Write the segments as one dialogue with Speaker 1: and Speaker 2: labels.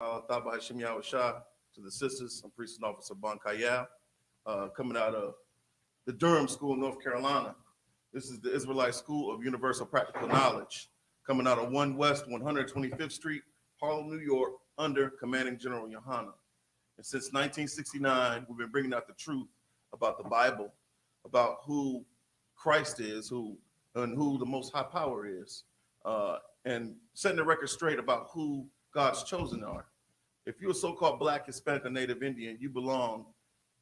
Speaker 1: Thaba Hashim Shah to the sisters. I'm Priest and Officer Bon Kayal, coming out of the Durham School in North Carolina. This is the Israelite School of Universal Practical Knowledge, coming out of 1 West 125th Street, Harlem, New York, under Commanding General Yohana. And since 1969, we've been bringing out the truth about the Bible, about who Christ is, and who the Most High Power is, and setting the record straight about who God's chosen are. If you're a so-called Black, Hispanic, or Native Indian, you belong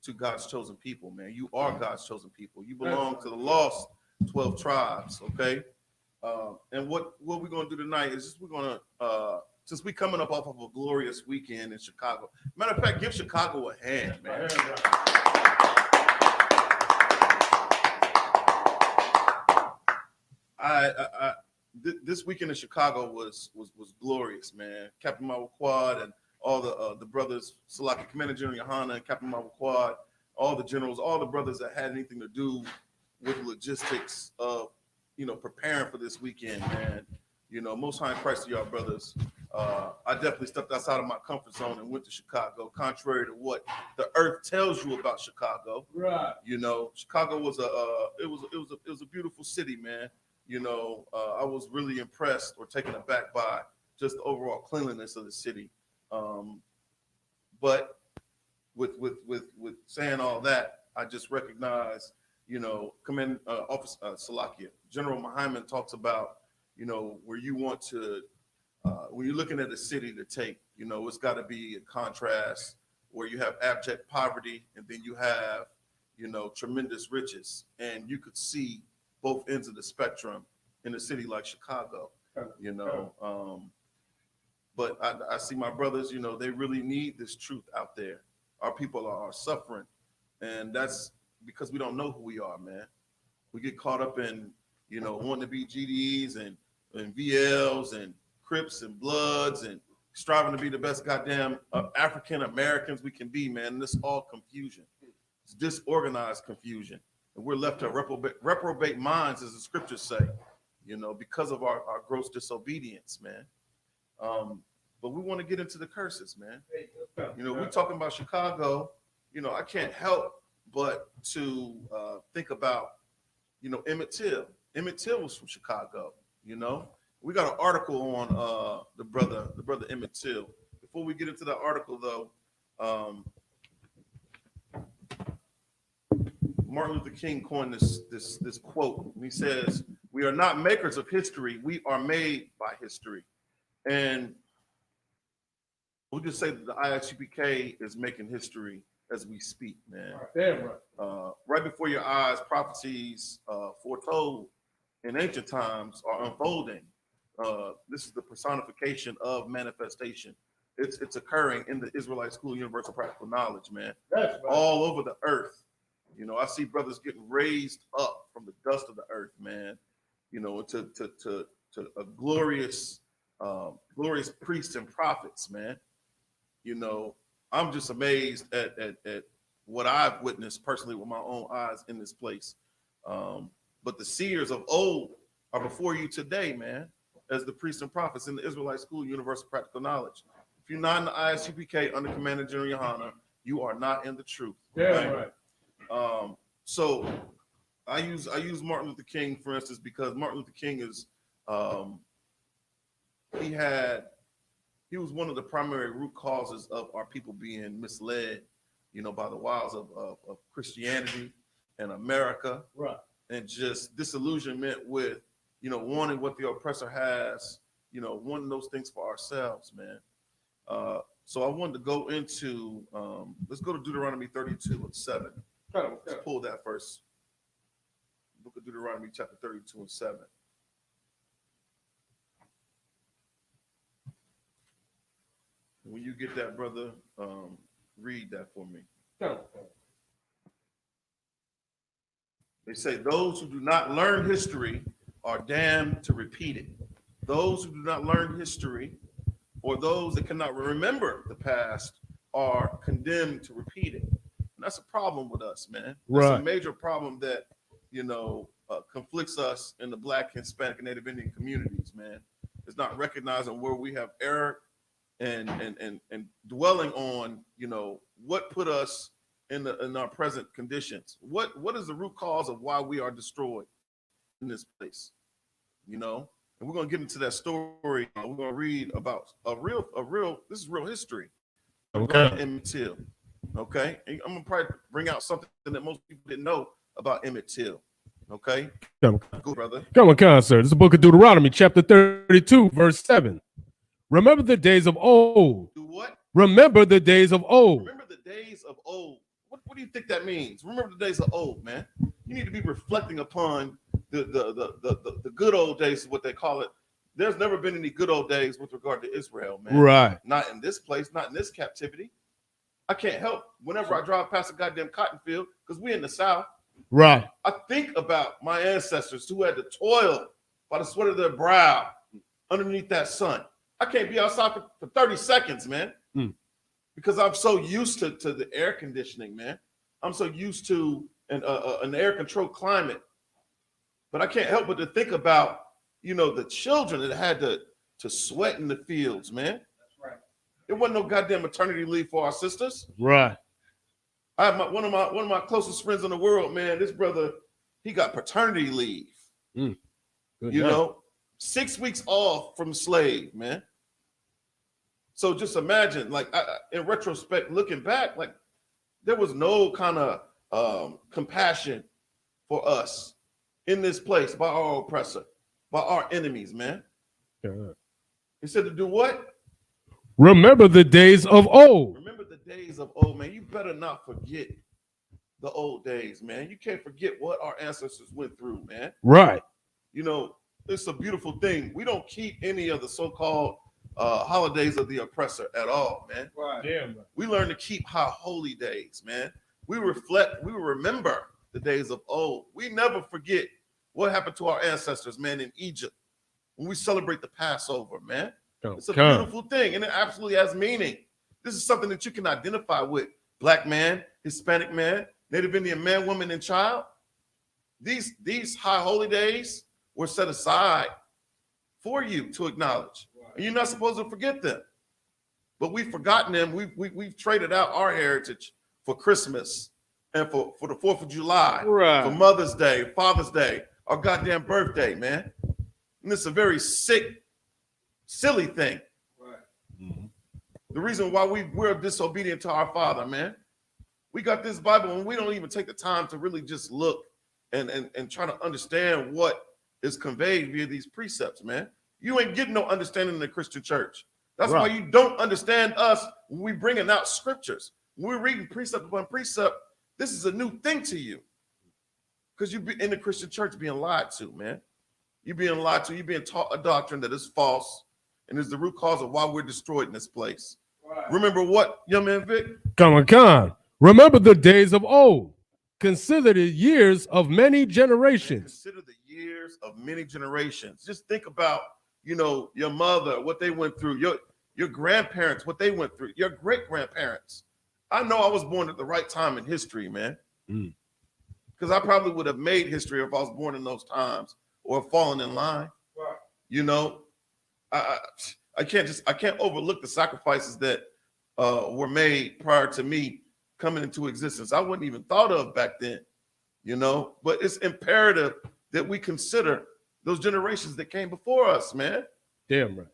Speaker 1: to God's chosen people, man. You are God's chosen people. You belong to the lost 12 tribes, okay? And what we're going to do tonight is just we're going to, since we're coming up off of a glorious weekend in Chicago. Matter of fact, give Chicago a hand, man. This weekend in Chicago was glorious, man. Captain Marvel Quad and all the brothers, Salaki Commander General Yohana and Captain Marvel Quad, all the generals, all the brothers that had anything to do with logistics of, preparing for this weekend, man. Most high in Christ to y'all brothers. I definitely stepped outside of my comfort zone and went to Chicago, contrary to what the earth tells you about Chicago.
Speaker 2: Right.
Speaker 1: Chicago was it was a beautiful city, man. I was really impressed or taken aback by just the overall cleanliness of the city. But with saying all that, I just recognize, Command Officer Salakia, General Muhammad talks about, where you want to, when you're looking at a city to take, it's got to be a contrast where you have abject poverty and then you have, tremendous riches, and you could see both ends of the spectrum in a city like Chicago, but I see my brothers, they really need this truth out there. Our people are suffering, and that's because we don't know who we are, man. We get caught up in, wanting to be GDs and VLs and Crips and Bloods and striving to be the best goddamn African Americans we can be, man. And this all confusion. It's disorganized confusion. And we're left to reprobate minds, as the scriptures say, because of our gross disobedience, man. But we want to get into the curses, man. We're talking about Chicago. I can't help but to think about, Emmett Till. Emmett Till was from Chicago, We got an article on the brother Emmett Till. Before we get into that article, though, Martin Luther King coined this quote. He says, "We are not makers of history. We are made by history." And we'll just say that the ISUPK is making history as we speak, man. Right before your eyes, prophecies foretold in ancient times are unfolding. This is the personification of manifestation. It's occurring in the Israelite School of Universal Practical Knowledge, man. All over the earth. I see brothers getting raised up from the dust of the earth, man. To a glorious priests and prophets, man. I'm just amazed at what I've witnessed personally with my own eyes in this place. But the seers of old are before you today, man, as the priests and prophets in the Israelite School of Universal Practical Knowledge. If you're not in the ISUPK under Commander General Yohana, you are not in the truth.
Speaker 2: Right.
Speaker 1: So I use Martin Luther King, for instance, because Martin Luther King is he was one of the primary root causes of our people being misled, by the wiles of Christianity and America,
Speaker 2: right,
Speaker 1: and just disillusionment with, wanting what the oppressor has, wanting those things for ourselves, man. So I wanted to go into, let's go to Deuteronomy 32:7. Let's pull that first. Book of Deuteronomy, chapter 32:7. When you get that, brother, read that for me. They say those who do not learn history are damned to repeat it. Those who do not learn history, or those that cannot remember the past, are condemned to repeat it. And that's a problem with us, man. Right. It's a major problem that, conflicts us in the Black, Hispanic, and Native Indian communities, man. It's not recognizing where we have erred and dwelling on, you know, what put us in our present conditions. What is the root cause of why we are destroyed in this place? You know, and we're gonna get into that story. We're gonna read about a real. This is real history. Okay. Emmett Till. Okay, and I'm gonna probably bring out something that most people didn't know about Emmett Till. Okay,
Speaker 2: go,
Speaker 1: brother.
Speaker 2: Come on, sir. This is the book of Deuteronomy, chapter 32, verse 7. Remember the days of old.
Speaker 1: Do what?
Speaker 2: Remember the days of old.
Speaker 1: Remember the days of old. What do you think that means? Remember the days of old, man. You need to be reflecting upon the good old days, is what they call it. There's never been any good old days with regard to Israel, man.
Speaker 2: Right.
Speaker 1: Not in this place, not in this captivity. I can't help whenever I drive past a goddamn cotton field, because we in the South.
Speaker 2: Right.
Speaker 1: I think about my ancestors who had to toil by the sweat of their brow underneath that sun. I can't be outside for 30 seconds, man. Because I'm so used to the air conditioning, man. I'm so used to an air-controlled climate. But I can't help but to think about, you know, the children that had to sweat in the fields, man.
Speaker 3: That's right.
Speaker 1: There wasn't no goddamn maternity leave for our sisters.
Speaker 2: Right.
Speaker 1: I have one of my closest friends in the world, man. This brother, he got paternity leave.
Speaker 2: Good
Speaker 1: you
Speaker 2: night.
Speaker 1: know, 6 weeks off from slave, man. So just imagine, like, in retrospect, looking back, like, there was no kind of compassion for us in this place by our oppressor, by our enemies, man. He said to do what?
Speaker 2: Remember the days of old.
Speaker 1: Remember the days of old, man. You better not forget the old days, man. You can't forget what our ancestors went through, man.
Speaker 2: Right.
Speaker 1: You know, it's a beautiful thing. We don't keep any of the so-called holidays of the oppressor at all, man.
Speaker 3: Right.
Speaker 2: Damn.
Speaker 1: We learn to keep high holy days, man. We reflect, we remember the days of old. We never forget what happened to our ancestors, man, in Egypt when we celebrate the Passover, man. It's a beautiful thing, and it absolutely has meaning. This is something that you can identify with. Black man, Hispanic man, Native Indian man, woman, and child. These high holy days were set aside for you to acknowledge. And you're not supposed to forget them. But we've forgotten them. We've traded out our heritage for Christmas and for the 4th of July,
Speaker 2: Right.
Speaker 1: for Mother's Day, Father's Day, our goddamn birthday, man. And it's a very sick, silly thing.
Speaker 3: Right.
Speaker 1: The reason why we're disobedient to our Father, man. We got this Bible and we don't even take the time to really just look and try to understand what is conveyed via these precepts, man. You ain't getting no understanding in the Christian church. That's
Speaker 2: Right.
Speaker 1: why you don't understand us when we bringing out scriptures. When we're reading precept upon precept, this is a new thing to you. Because you be in the Christian church being lied to, man. You're being lied to. You're being taught a doctrine that is false and is the root cause of why we're destroyed in this place.
Speaker 3: Right.
Speaker 1: Remember what, young man Vic?
Speaker 2: Come on. Remember the days of old. Consider the years of many generations.
Speaker 1: Consider the years of many generations. Just think about, you know, your mother, what they went through, your grandparents, what they went through, your great-grandparents. I know I was born at the right time in history, man. Because I probably would have made history if I was born in those times or fallen in line.
Speaker 3: Right.
Speaker 1: You know, I can't overlook the sacrifices that were made prior to me coming into existence. I wasn't even thought of back then, you know, but it's imperative that we consider those generations that came before us, man.
Speaker 2: Damn right.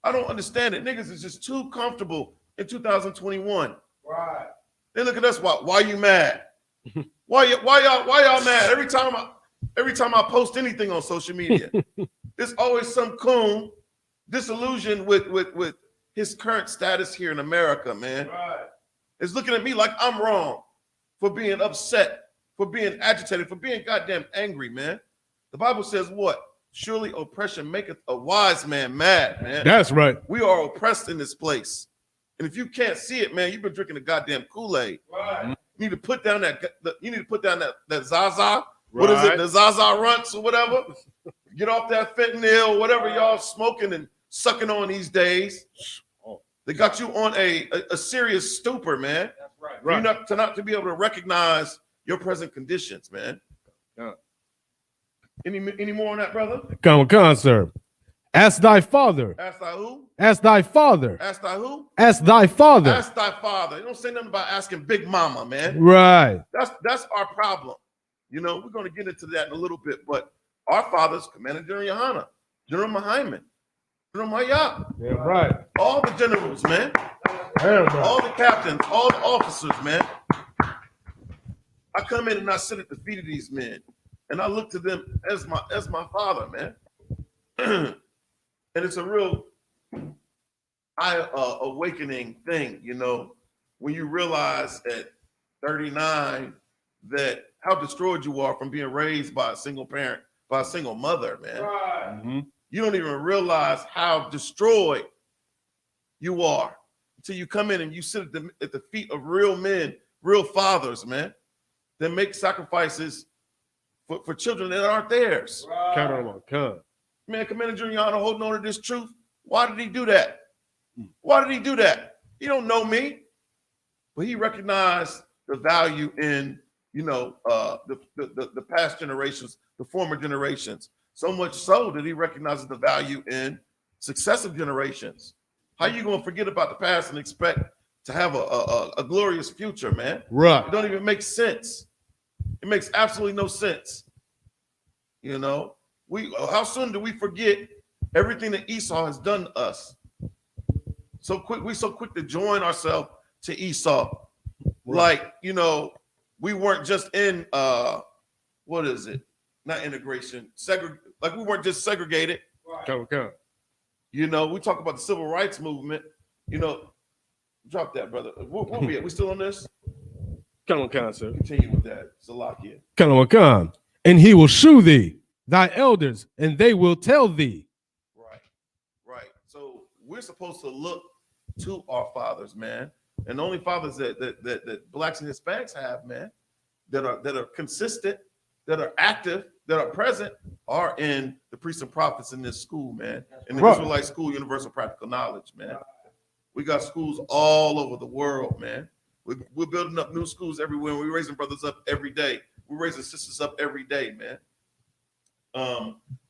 Speaker 1: I don't understand it. Niggas is just too comfortable in 2021.
Speaker 3: Right.
Speaker 1: They look at us. Why you mad? Why y'all mad? Every time I post anything on social media, there's always some coon disillusioned with his current status here in America, man.
Speaker 3: Right.
Speaker 1: Is looking at me like I'm wrong for being upset, for being agitated, for being goddamn angry, man. The Bible says what? Surely oppression maketh a wise man mad, man.
Speaker 2: That's right.
Speaker 1: We are oppressed in this place. And if you can't see it, man, you've been drinking the goddamn Kool-Aid.
Speaker 3: Right.
Speaker 1: You need to put down that Zaza. What is it? The Zaza runts or whatever. Get off that fentanyl, whatever y'all smoking and sucking on these days. They got you on a serious stupor, man.
Speaker 3: That's right.
Speaker 1: You're not to be able to recognize your present conditions, man.
Speaker 2: Yeah.
Speaker 1: Any more on that, brother?
Speaker 2: Come on, sir. Ask thy father.
Speaker 1: Ask thy who?
Speaker 2: Ask thy father.
Speaker 1: Ask thy who?
Speaker 2: Ask thy father.
Speaker 1: Ask thy father. You don't say nothing about asking Big Mama, man.
Speaker 2: Right.
Speaker 1: That's our problem. You know, we're going to get into that in a little bit, but our fathers, Commander General Yohana, General Mahyman, General Mayab,
Speaker 2: Yeah, right.
Speaker 1: all the generals, man,
Speaker 2: Damn right.
Speaker 1: all the captains, all the officers, man. I come in and I sit at the feet of these men, and I look to them as my father, man. And it's a real awakening thing, you know, when you realize at 39 that how destroyed you are from being raised by a single parent, by a single mother, man.
Speaker 2: Right. Mm-hmm.
Speaker 1: You don't even realize how destroyed you are until you come in and you sit at the feet of real men, real fathers, man, that make sacrifices for children that aren't theirs.
Speaker 2: Right. Count on my gun.
Speaker 1: Man, Commander Junior holding on to this truth. Why did he do that? Why did he do that? He don't know me, but he recognized the value in, you know, the past generations, the former generations. So much so that he recognizes the value in successive generations. How you gonna forget about the past and expect to have a glorious future, man?
Speaker 2: Right.
Speaker 1: It don't even make sense. It makes absolutely no sense. You know, how soon do we forget everything that Esau has done to us? We're so quick to join ourselves to Esau.
Speaker 2: Right.
Speaker 1: Like, you know, we weren't just in what is it? Not integration, like we weren't just segregated.
Speaker 2: Come.
Speaker 1: You know, we talk about the civil rights movement. You know, drop that, brother. Where we at? We still on this?
Speaker 2: Come on, sir.
Speaker 1: Continue with that. It's a lock here.
Speaker 2: Come. And he will shew thee thy elders, and they will tell thee.
Speaker 1: Right. So we're supposed to look to our fathers, man. And the only fathers that blacks and Hispanics have, man, that are consistent, that are active, that are present, are in the priests and prophets in this school, man. In the
Speaker 2: Right.
Speaker 1: Israelite School, Universal Practical Knowledge, man. We got schools all over the world, man. We're building up new schools everywhere. We're raising brothers up every day. We're raising sisters up every day, man.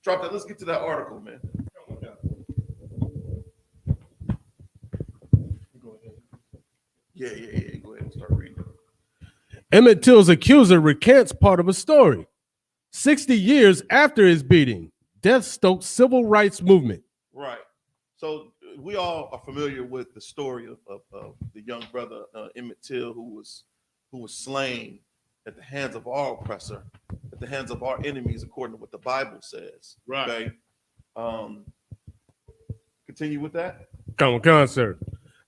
Speaker 1: Drop that. Let's get to that article, man. Yeah. Go ahead and start reading.
Speaker 2: Emmett Till's accuser recants part of a story. 60 years after his beating, death stoked civil rights movement.
Speaker 1: Right. So we all are familiar with the story of the young brother Emmett Till, who was slain at the hands of our oppressor, at the hands of our enemies, according to what the Bible says.
Speaker 2: Right.
Speaker 1: Okay. Continue with that.
Speaker 2: Come on, sir.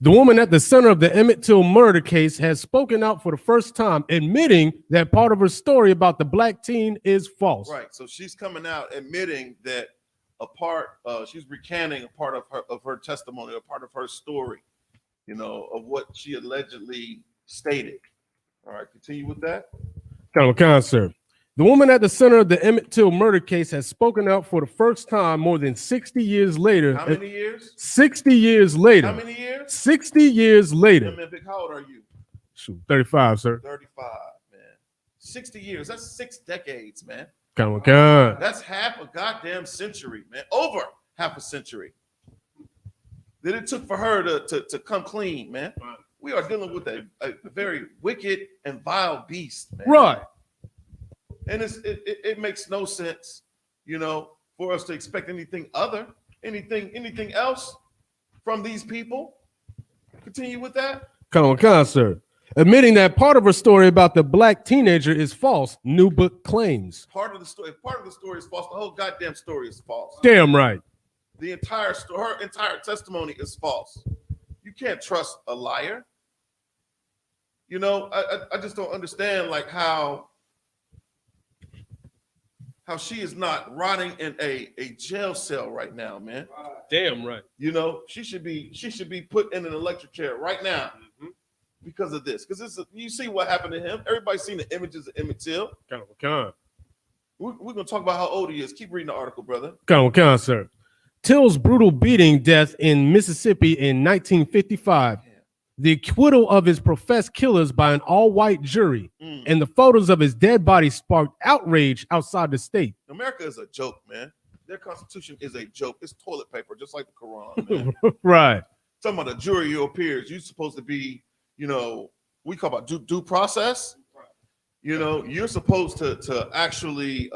Speaker 2: The woman at the center of the Emmett Till murder case has spoken out for the first time, admitting that part of her story about the black teen is false.
Speaker 1: Right. So she's coming out admitting that she's recanting a part of her testimony, a part of her story, you know, of what she allegedly stated. All right, continue with that.
Speaker 2: Come on, sir. The woman at the center of the Emmett Till murder case has spoken out for the first time more than 60 years later.
Speaker 1: How many years?
Speaker 2: 60 years later.
Speaker 1: How many years?
Speaker 2: 60 years later.
Speaker 1: Yeah, man, Vic, how old are you?
Speaker 2: Shoot, 35, sir.
Speaker 1: 35, man. 60 years. That's 6 decades, man.
Speaker 2: Come on.
Speaker 1: That's half a goddamn century, man. Over half a century. That it took for her to come clean, man.
Speaker 2: Right.
Speaker 1: We are dealing with a very wicked and vile beast, man.
Speaker 2: Right.
Speaker 1: And it makes no sense, you know, for us to expect anything else from these people. Continue with that.
Speaker 2: Come on, sir. Admitting that part of her story about the black teenager is false, New Book claims.
Speaker 1: Part of the story is false. The whole goddamn story is false.
Speaker 2: Damn right.
Speaker 1: The entire story, her entire testimony is false. You can't trust a liar. You know, I just don't understand like how she is not rotting in a jail cell right now, man.
Speaker 2: Damn right.
Speaker 1: You know, she should be put in an electric chair right now because of this. Because you see what happened to him. Everybody's seen the images of Emmett Till.
Speaker 2: Come on.
Speaker 1: We're gonna talk about how old he is. Keep reading the article, brother.
Speaker 2: Come on, sir. Till's brutal beating death in Mississippi in 1955. The acquittal of his professed killers by an all-white jury and the photos of his dead body sparked outrage outside the state.
Speaker 1: America is a joke, man. their constitution is a joke. It's toilet paper, just like the Quran, man.
Speaker 2: Right.
Speaker 1: Talking about a jury of your peers. You're supposed to be, we call about due process. You're supposed to actually,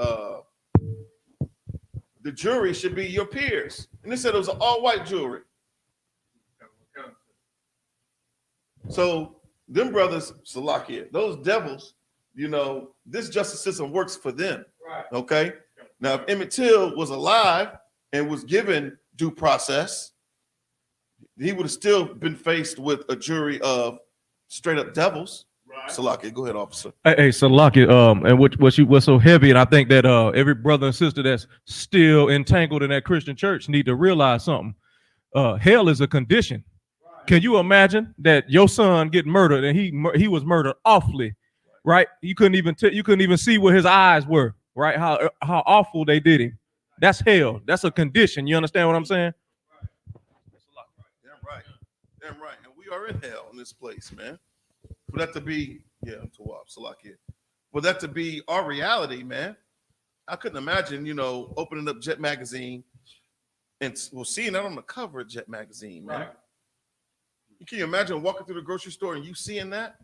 Speaker 1: the jury should be your peers. And they said it was an all-white jury. So them brothers, Salakia, those devils, this justice system works for them. Right. Okay. Now, if Emmett Till was alive and was given due process, he would have still been faced with a jury of straight up devils. Right. Salakia, go ahead, officer.
Speaker 3: Hey, Salakia, and what's so heavy, and I think that every brother and sister that's still entangled in that Christian church need to realize something. Hell is a condition. Right. Can you imagine that your son get murdered and he was murdered awfully, right? You couldn't even see where his eyes were, right? How awful they did him. That's hell. That's a condition. You understand what I'm saying?
Speaker 1: Damn right. And we are in hell in this place, man. For that to be, Salakia. For that to be our reality, man. I couldn't imagine, opening up Jet Magazine and seeing that on the cover of Jet Magazine, man. Right. Can you imagine walking through the grocery store and you seeing that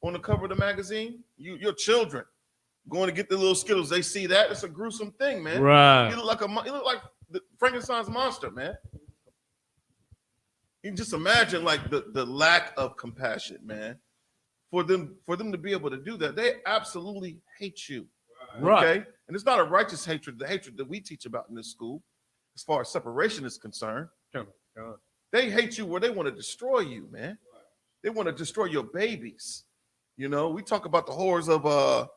Speaker 1: on the cover of the magazine? Your children going to get the little Skittles, they see that. It's a gruesome thing, man.
Speaker 2: Right.
Speaker 1: You look like the Frankenstein's monster, man. You can just imagine like the lack of compassion, man. For them to be able to do that, they absolutely hate you.
Speaker 2: Right.
Speaker 1: Okay. And it's not a righteous hatred, the hatred that we teach about in this school, as far as separation is concerned. They hate you where they want to destroy you, man. They want to destroy your babies. We talk about the horrors of what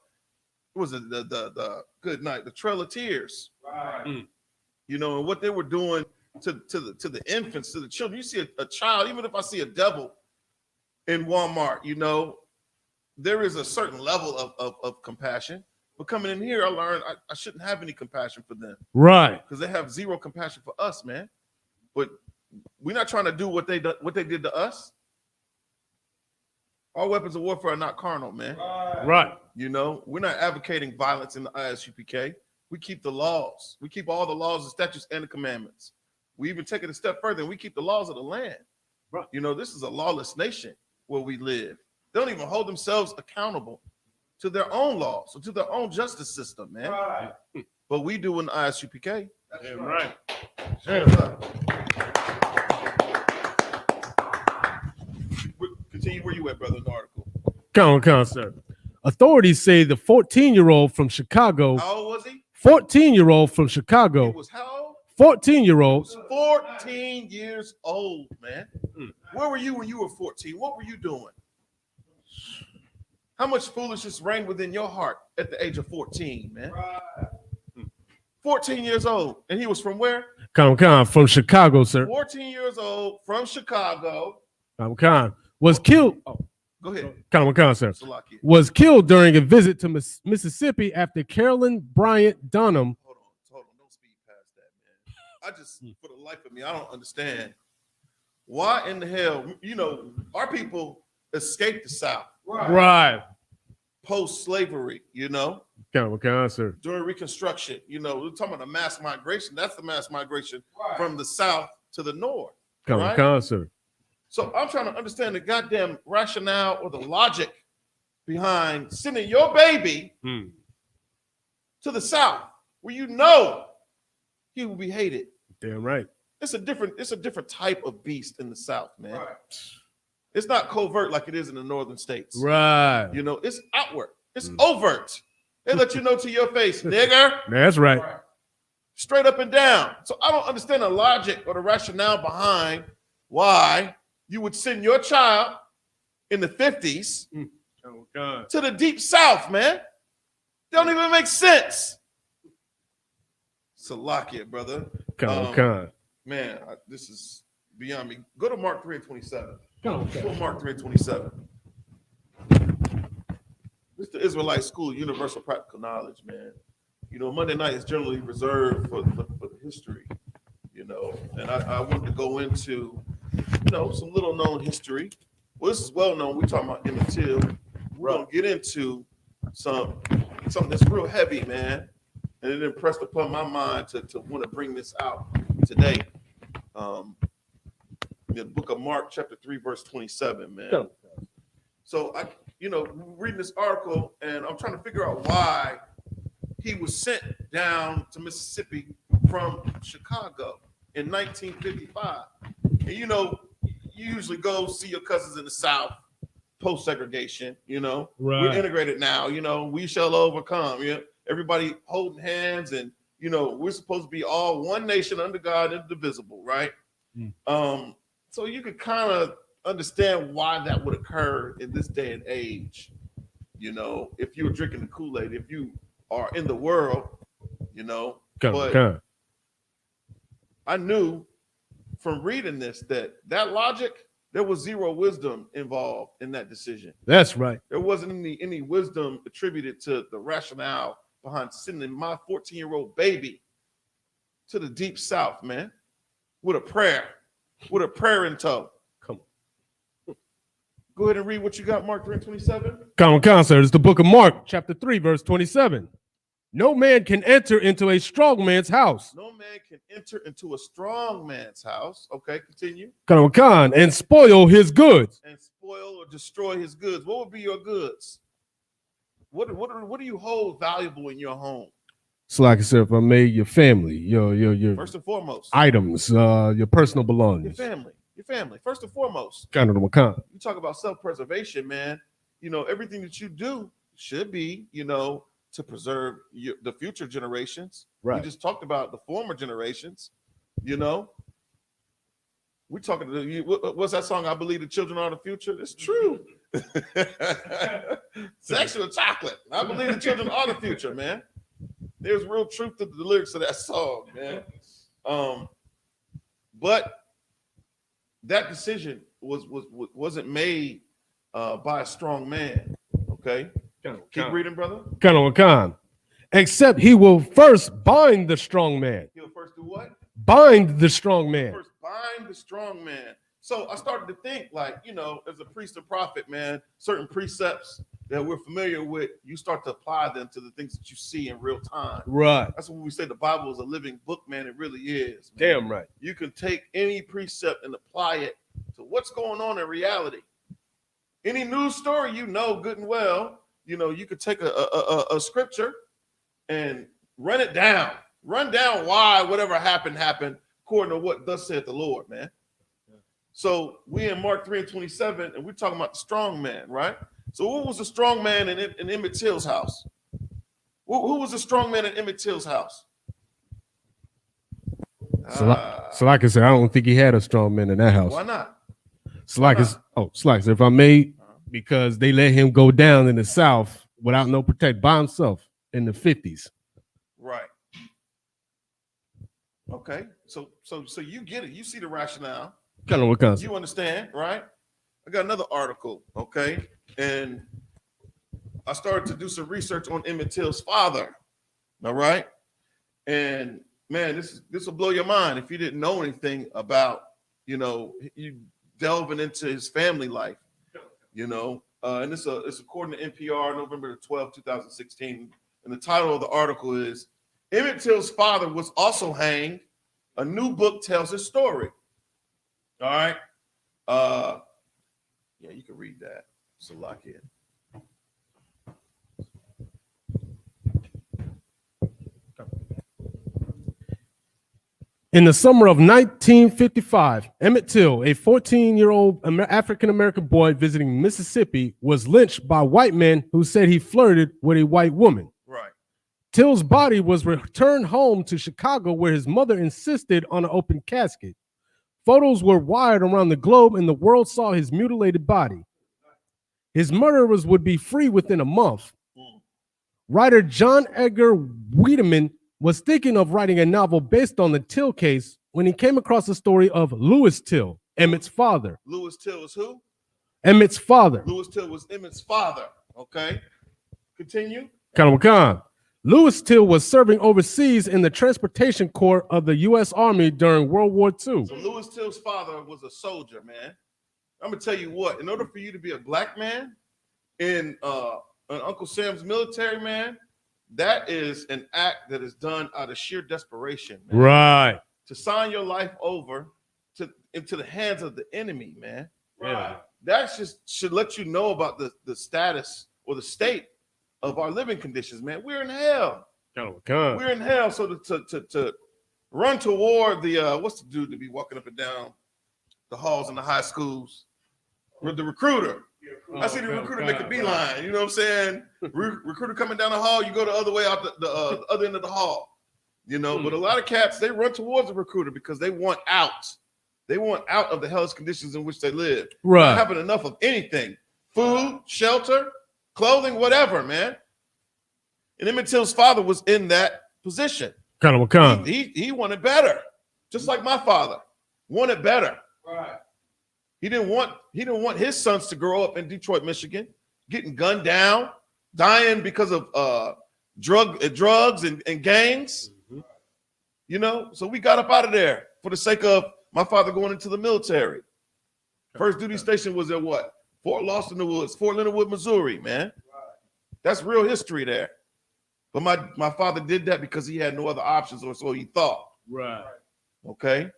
Speaker 1: was it, the good night, the Trail of Tears. Right. And what they were doing to the infants, to the children. You see a child, even if I see a devil in Walmart, there is a certain level of compassion. But coming in here, I learned I shouldn't have any compassion for them.
Speaker 2: Right.
Speaker 1: Because they have zero compassion for us, man. But we're not trying to do what they did to us. Our weapons of warfare are not carnal, man.
Speaker 2: Right.
Speaker 1: We're not advocating violence in the Isupk. We keep the laws. We keep all the laws, the statutes, and the commandments. We even take it a step further, and we keep the laws of the land. Right. This is a lawless nation where we live. They don't even hold themselves accountable to their own laws or to their own justice system, man. Right. But we do in the Isupk.
Speaker 2: That's right.
Speaker 1: Continue where you at, brother, in the article.
Speaker 2: Come on, sir. Authorities say the 14-year-old from Chicago.
Speaker 1: How old was he?
Speaker 2: 14-year-old from Chicago.
Speaker 1: He was how old?
Speaker 2: 14-year-old.
Speaker 1: 14 years old, man. Where were you when you were 14? What were you doing? How much foolishness reigned within your heart at the age of 14, man? 14 years old. And he was from where?
Speaker 2: From Chicago, sir.
Speaker 1: 14 years old from Chicago.
Speaker 2: Was killed.
Speaker 1: Oh, go ahead.
Speaker 2: Sir. Was killed during a visit to Mississippi after Carolyn Bryant Dunham.
Speaker 1: Hold on. Don't speed past that, man. I just, for the life of me, I don't understand. Why in the hell, our people escaped the South.
Speaker 2: Right.
Speaker 1: Post-slavery,
Speaker 2: Sir.
Speaker 1: During Reconstruction, we're talking about a mass migration. That's the mass migration from the South to the North.
Speaker 2: Sir.
Speaker 1: So I'm trying to understand the goddamn rationale or the logic behind sending your baby to the South, where he will be hated.
Speaker 2: Damn right.
Speaker 1: It's a different type of beast in the South, man. Right. It's not covert like it is in the northern states.
Speaker 2: Right.
Speaker 1: It's outward. It's overt. They let you know to your face, nigger.
Speaker 2: That's right.
Speaker 1: Straight up and down. So I don't understand the logic or the rationale behind why you would send your child in the 50s to the deep South, man. They don't even make sense. Salakia, brother. Man, this is beyond me. Go to Mark 3:27. Go to Mark 3:27. This is the Israelite School of Universal Practical Knowledge, man. Monday night is generally reserved for the history, and I want to go into, some little known history. Well, this is well known. We're talking about Emmett Till. We're going to get into something that's real heavy, man. and it impressed upon my mind to want to bring this out today. The book of Mark, chapter 3, verse 27, man. So I, reading this article, and I'm trying to figure out why he was sent down to Mississippi from Chicago in 1955. And you usually go see your cousins in the South post segregation.
Speaker 2: Right.
Speaker 1: We're integrated now. We shall overcome. Everybody holding hands, and we're supposed to be all one nation under God, indivisible, right? So you could kind of understand why that would occur in this day and age. If you were drinking the Kool-Aid, if you are in the world, but I knew from reading this that logic, there was zero wisdom involved in that decision.
Speaker 2: That's right.
Speaker 1: There wasn't any wisdom attributed to the rationale behind sending my 14-year-old baby to the deep South, man, with a prayer in tow.
Speaker 2: Come
Speaker 1: on. Go ahead and read what you got, Mark 3:27.
Speaker 2: Come on, sir. It's the book of Mark, chapter 3, verse 27. No man can enter into a strong man's house.
Speaker 1: No man can enter into a strong man's house. Okay, continue.
Speaker 2: Come on, and spoil his goods.
Speaker 1: And spoil or destroy his goods. What would be your goods? What do you hold valuable in your home?
Speaker 2: So like I said, if I made your family, your
Speaker 1: first and foremost
Speaker 2: items, your personal belongings.
Speaker 1: Your family, first and foremost.
Speaker 2: Kind of the macan.
Speaker 1: You talk about self-preservation, man. Everything that you do should be, to preserve the future generations.
Speaker 2: Right.
Speaker 1: We just talked about the former generations. We're talking to you. What's that song? I believe the children are the future. It's true. Sexual chocolate. I believe the children are the future, man. There's real truth to the lyrics of that song, man. But that decision wasn't made by a strong man. Okay. Keep reading, brother.
Speaker 2: Kind. Except he will first bind the strong man.
Speaker 1: He'll first do what?
Speaker 2: Bind the strong man.
Speaker 1: First bind the strong man. So I started to think, as a priest and prophet, man, certain precepts that we're familiar with, you start to apply them to the things that you see in real time.
Speaker 2: Right.
Speaker 1: That's when we say the Bible is a living book, man. It really is. Man.
Speaker 2: Damn right.
Speaker 1: You can take any precept and apply it to what's going on in reality. Any news story, good and well, you could take a scripture and run it down. Run down why whatever happened according to what thus saith the Lord, man. So we in Mark 3:27, and we're talking about the strong man, right? So who was the strong man in Emmett Till's house? Who was the strong man in Emmett Till's house?
Speaker 2: So like I said, I don't think he had a strong man in that house.
Speaker 1: Why not?
Speaker 2: So if I may, because they let him go down in the South without no protect by himself in the 50s.
Speaker 1: Right. Okay. So you get it. You see the rationale. You understand, right? I got another article, okay? And I started to do some research on Emmett Till's father. All right. And man, this will blow your mind if you didn't know anything about, you delving into his family life. And it's according to NPR, November 12, 2016. And the title of the article is Emmett Till's father was also hanged. A new book tells his story. All right. Yeah, you can read that. So lock in.
Speaker 2: In the summer of 1955, Emmett Till, a 14-year-old African-American boy visiting Mississippi, was lynched by white men who said he flirted with a white woman.
Speaker 1: Right.
Speaker 2: Till's body was returned home to Chicago, where his mother insisted on an open casket. Photos were wired around the globe, and the world saw his mutilated body. His murderers would be free within a month. Writer John Edgar Wiedemann was thinking of writing a novel based on the Till case when he came across the story of Louis Till, Emmett's father.
Speaker 1: Louis Till was who?
Speaker 2: Emmett's father.
Speaker 1: Louis Till was Emmett's father. Okay. Continue.
Speaker 2: Khan. Louis Till was serving overseas in the Transportation Corps of the U.S. Army during World War II.
Speaker 1: So Louis Till's father was a soldier, man. I'm going to tell you what, in order for you to be a black man in Uncle Sam's military, man, that is an act that is done out of sheer desperation, man.
Speaker 2: Right.
Speaker 1: To sign your life over into the hands of the enemy, man.
Speaker 2: Yeah.
Speaker 1: That just should let you know about the status or the state of our living conditions, man. We're in hell. We're in hell. So to run toward the what's the dude to be walking up and down the halls in the high schools with the recruiter. I see the recruiter make a beeline. You know what I'm saying? Recruiter coming down the hall, you go the other way out the other end of the hall. You know, but a lot of cats, they run towards the recruiter because they want out. They want out of the hellish conditions in which they live.
Speaker 2: Right.
Speaker 1: Not having enough of anything. Food, shelter, clothing, whatever, man. And Emmett Till's father was in that position. He wanted better. Just like my father wanted better.
Speaker 4: Right.
Speaker 1: He didn't want his sons to grow up in Detroit, Michigan, getting gunned down, dying because of drugs and gangs.
Speaker 2: Mm-hmm.
Speaker 1: You know, so we got up out of there for the sake of my father going into the military. First duty station was at what? Fort Lost in the Woods, Fort Leonard Wood, Missouri, man. That's real history there. But my father did that because he had no other options, or so he thought.
Speaker 2: Right.
Speaker 1: Okay.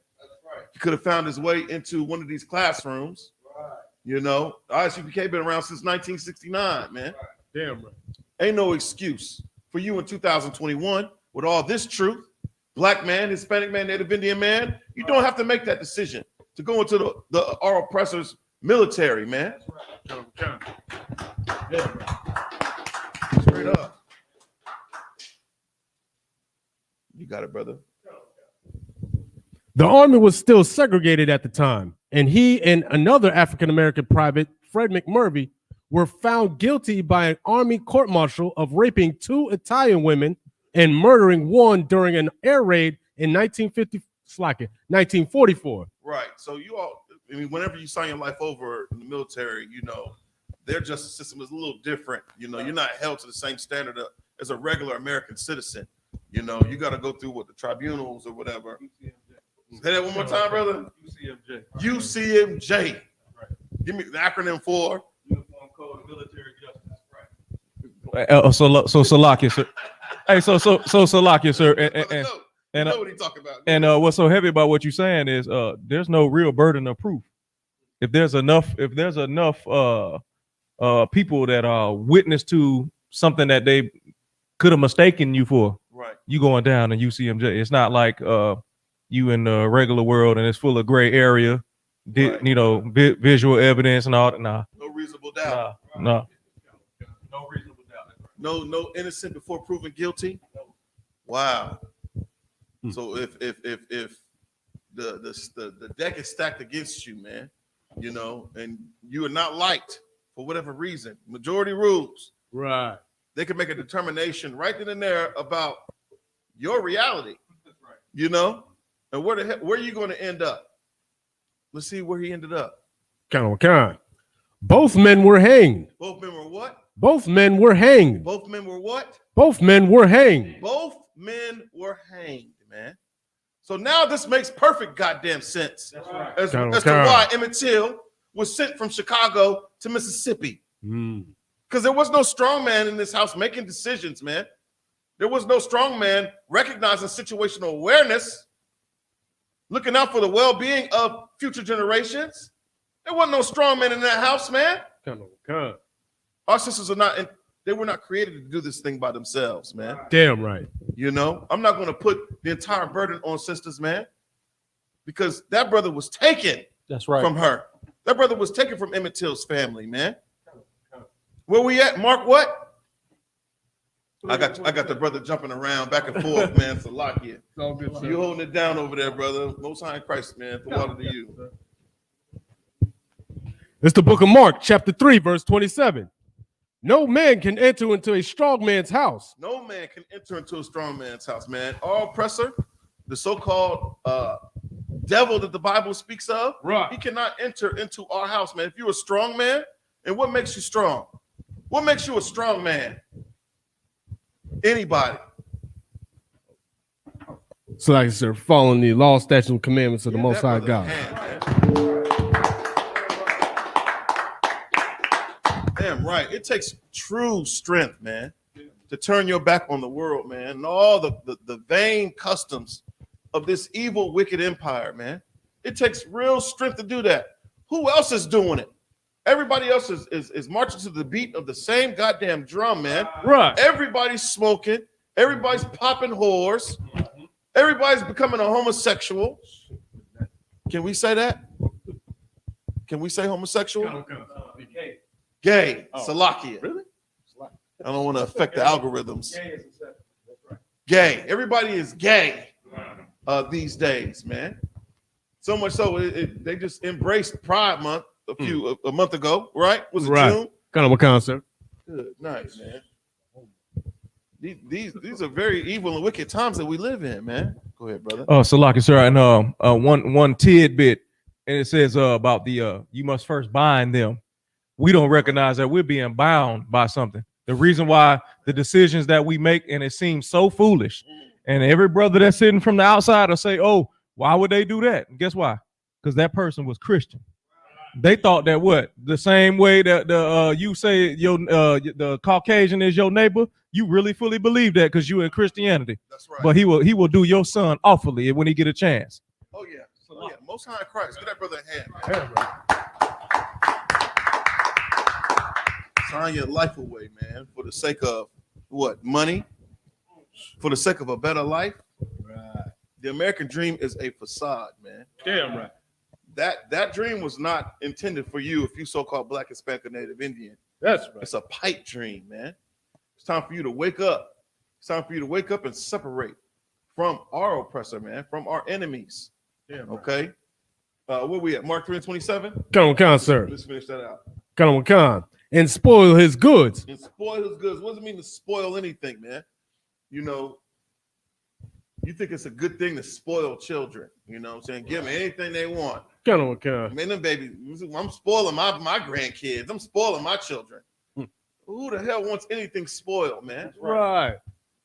Speaker 1: He could have found his way into one of these classrooms.
Speaker 4: Right.
Speaker 1: You know, Isupk been around since 1969, man.
Speaker 2: Damn right.
Speaker 1: Ain't no excuse for you in 2021 with all this truth. Black man, Hispanic man, Native Indian man. You don't have to make that decision to go into our oppressor's military, man. Straight up. You got it, brother.
Speaker 2: The Army was still segregated at the time, and he and another African-American private, Fred McMurphy, were found guilty by an Army court-martial of raping 2 Italian women and murdering one during an air raid in 1944.
Speaker 1: Right. So you all, I mean, whenever you sign your life over in the military, you know, their justice system is a little different. You know, you're not held to the same standard as a regular American citizen. You know, you got to go through the tribunals or whatever. Say that one more time, brother.
Speaker 3: UCMJ.
Speaker 1: UCMJ.
Speaker 3: Right.
Speaker 1: Give me the acronym for
Speaker 3: Uniform Code of Military Justice. Right. So Salakia, sir. Hey, so Salakia, sir.
Speaker 1: And know what he talking about.
Speaker 3: And what's so heavy about what you're saying is there's no real burden of proof. If there's enough people that are witness to something that they could have mistaken you for,
Speaker 1: right,
Speaker 3: you going down in UCMJ. It's not like you in the regular world and it's full of gray area,
Speaker 1: right,
Speaker 3: you know, visual evidence and all that. Nah,
Speaker 1: no reasonable doubt.
Speaker 3: No
Speaker 1: reasonable doubt. No innocent before proven guilty. Wow. So if the deck is stacked against you, man, you know, and you are not liked for whatever reason, majority rules.
Speaker 2: Right.
Speaker 1: They can make a determination right then and there about your reality. You know, and where are you going to end up? Let's see where he ended up.
Speaker 2: Both men were hanged.
Speaker 1: Both men were what?
Speaker 2: Both men were hanged.
Speaker 1: Both men were what?
Speaker 2: Both men were hanged.
Speaker 1: Both men were hanged, man. So now this makes perfect goddamn sense.
Speaker 4: That's right.
Speaker 1: As to why Emmett Till was sent from Chicago to Mississippi. Because there was no strong man in this house making decisions, man. There was no strong man recognizing situational awareness, looking out for the well-being of future generations. There wasn't no strong man in that house, man. Our sisters they were not created to do this thing by themselves, man.
Speaker 2: Damn right.
Speaker 1: You know, I'm not going to put the entire burden on sisters, man, because that brother was taken from her. That brother was taken from Emmett Till's family, man. Where we at, Mark? What? I got the brother jumping around back and forth, man. Salakia.
Speaker 2: All good, sir.
Speaker 1: You holding it down over there, brother. Most High in Christ, man. The water to you.
Speaker 2: It's the book of Mark, chapter 3, verse 27. No man can enter into a strong man's house.
Speaker 1: No man can enter into a strong man's house, man. Our oppressor, the so-called devil that the Bible speaks of,
Speaker 2: right,
Speaker 1: he cannot enter into our house, man. If you're a strong man, and what makes you strong? What makes you a strong man? Anybody.
Speaker 2: So like I said, following the law, statutes, and commandments of the Most High God.
Speaker 1: Damn right. It takes true strength, man. to turn your back on the world, man, and all the vain customs of this evil, wicked empire, man. It takes real strength to do that. Who else is doing it? Everybody else is marching to the beat of the same goddamn drum, man.
Speaker 2: Right.
Speaker 1: Everybody's smoking. Everybody's popping whores. Everybody's becoming a homosexual. Can we say that? Can we say homosexual? Gay.
Speaker 2: Oh.
Speaker 1: Salakia.
Speaker 2: Really?
Speaker 1: I don't want to affect the algorithms. Gay. Everybody is gay these days, man. So much so they just embraced Pride Month a month ago, right? Was it
Speaker 2: Right.
Speaker 1: June?
Speaker 2: Kind of a concept.
Speaker 1: Good, nice, man. These are very evil and wicked times that we live in, man. Go ahead, brother.
Speaker 3: Oh, Salaki, sir, and one tidbit, and it says about the you must first bind them. We don't recognize that we're being bound by something. The reason why the decisions that we make, and it seems so foolish, and every brother that's sitting from the outside will say, "Oh, why would they do that?" And guess why? Because that person was Christian. They thought that what the same way that you say the Caucasian is your neighbor, you really fully believe that because you in Christianity.
Speaker 1: That's right.
Speaker 3: But he will do your son awfully when he get a chance.
Speaker 1: Oh yeah. Oh yeah. Most High Christ. Give that brother a hand, man. Sign your life away, man, for the sake of what? Money? For the sake of a better life?
Speaker 2: Right.
Speaker 1: The American dream is a facade, man.
Speaker 2: Damn right.
Speaker 1: That dream was not intended for you if you so-called Black, Hispanic, or Native Indian.
Speaker 2: That's right.
Speaker 1: It's a pipe dream, man. It's time for you to wake up. It's time for you to wake up and separate from our oppressor, man, from our enemies.
Speaker 2: Damn right.
Speaker 1: Okay? Where we at? Mark 3:27?
Speaker 2: Come on, sir.
Speaker 1: Let's finish that out.
Speaker 2: Come on. And spoil his goods.
Speaker 1: And spoil his goods. What does it mean to spoil anything, man? You know, you think it's a good thing to spoil children. You know what I'm saying? Give them anything they want.
Speaker 2: Come on.
Speaker 1: Man, them babies, I'm spoiling my grandkids. I'm spoiling my children. Who the hell wants anything spoiled, man?
Speaker 2: Right.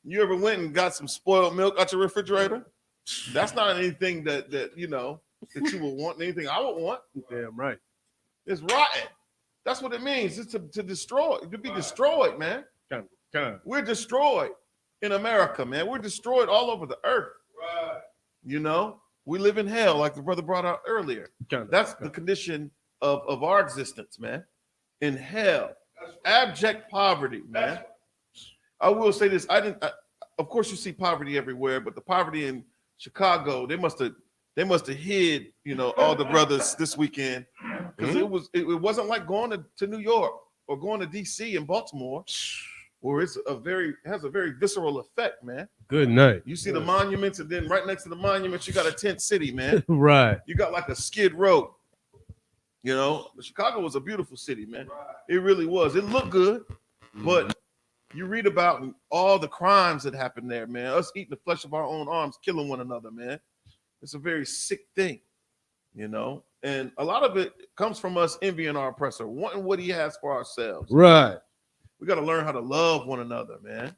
Speaker 1: You ever went and got some spoiled milk out your refrigerator? That's not anything that you know that you would want. Anything I would want.
Speaker 2: Damn right.
Speaker 1: It's rotten. That's what it means. It's to destroy, to be destroyed, man.
Speaker 2: Come.
Speaker 1: We're destroyed in America, man. We're destroyed all over the earth.
Speaker 2: Right.
Speaker 1: You know, we live in hell, like the brother brought out earlier. That's the condition of our existence, man. In hell, abject poverty, man. I will say this: of course, you see poverty everywhere, but the poverty in Chicago, they must have hid, you know, all the brothers this weekend because it wasn't like going to New York or going to DC and Baltimore, where has a very visceral effect, man.
Speaker 2: Good night.
Speaker 1: You see the monuments, and then right next to the monuments, you got a tent city, man.
Speaker 2: Right.
Speaker 1: You got like a skid row. You know, Chicago was a beautiful city, man. It really was. It looked good, but you read about all the crimes that happened there, man. Us eating the flesh of our own arms, killing one another, man. It's a very sick thing, you know. And a lot of it comes from us envying our oppressor, wanting what he has for ourselves.
Speaker 2: Right.
Speaker 1: We got to learn how to love one another, man.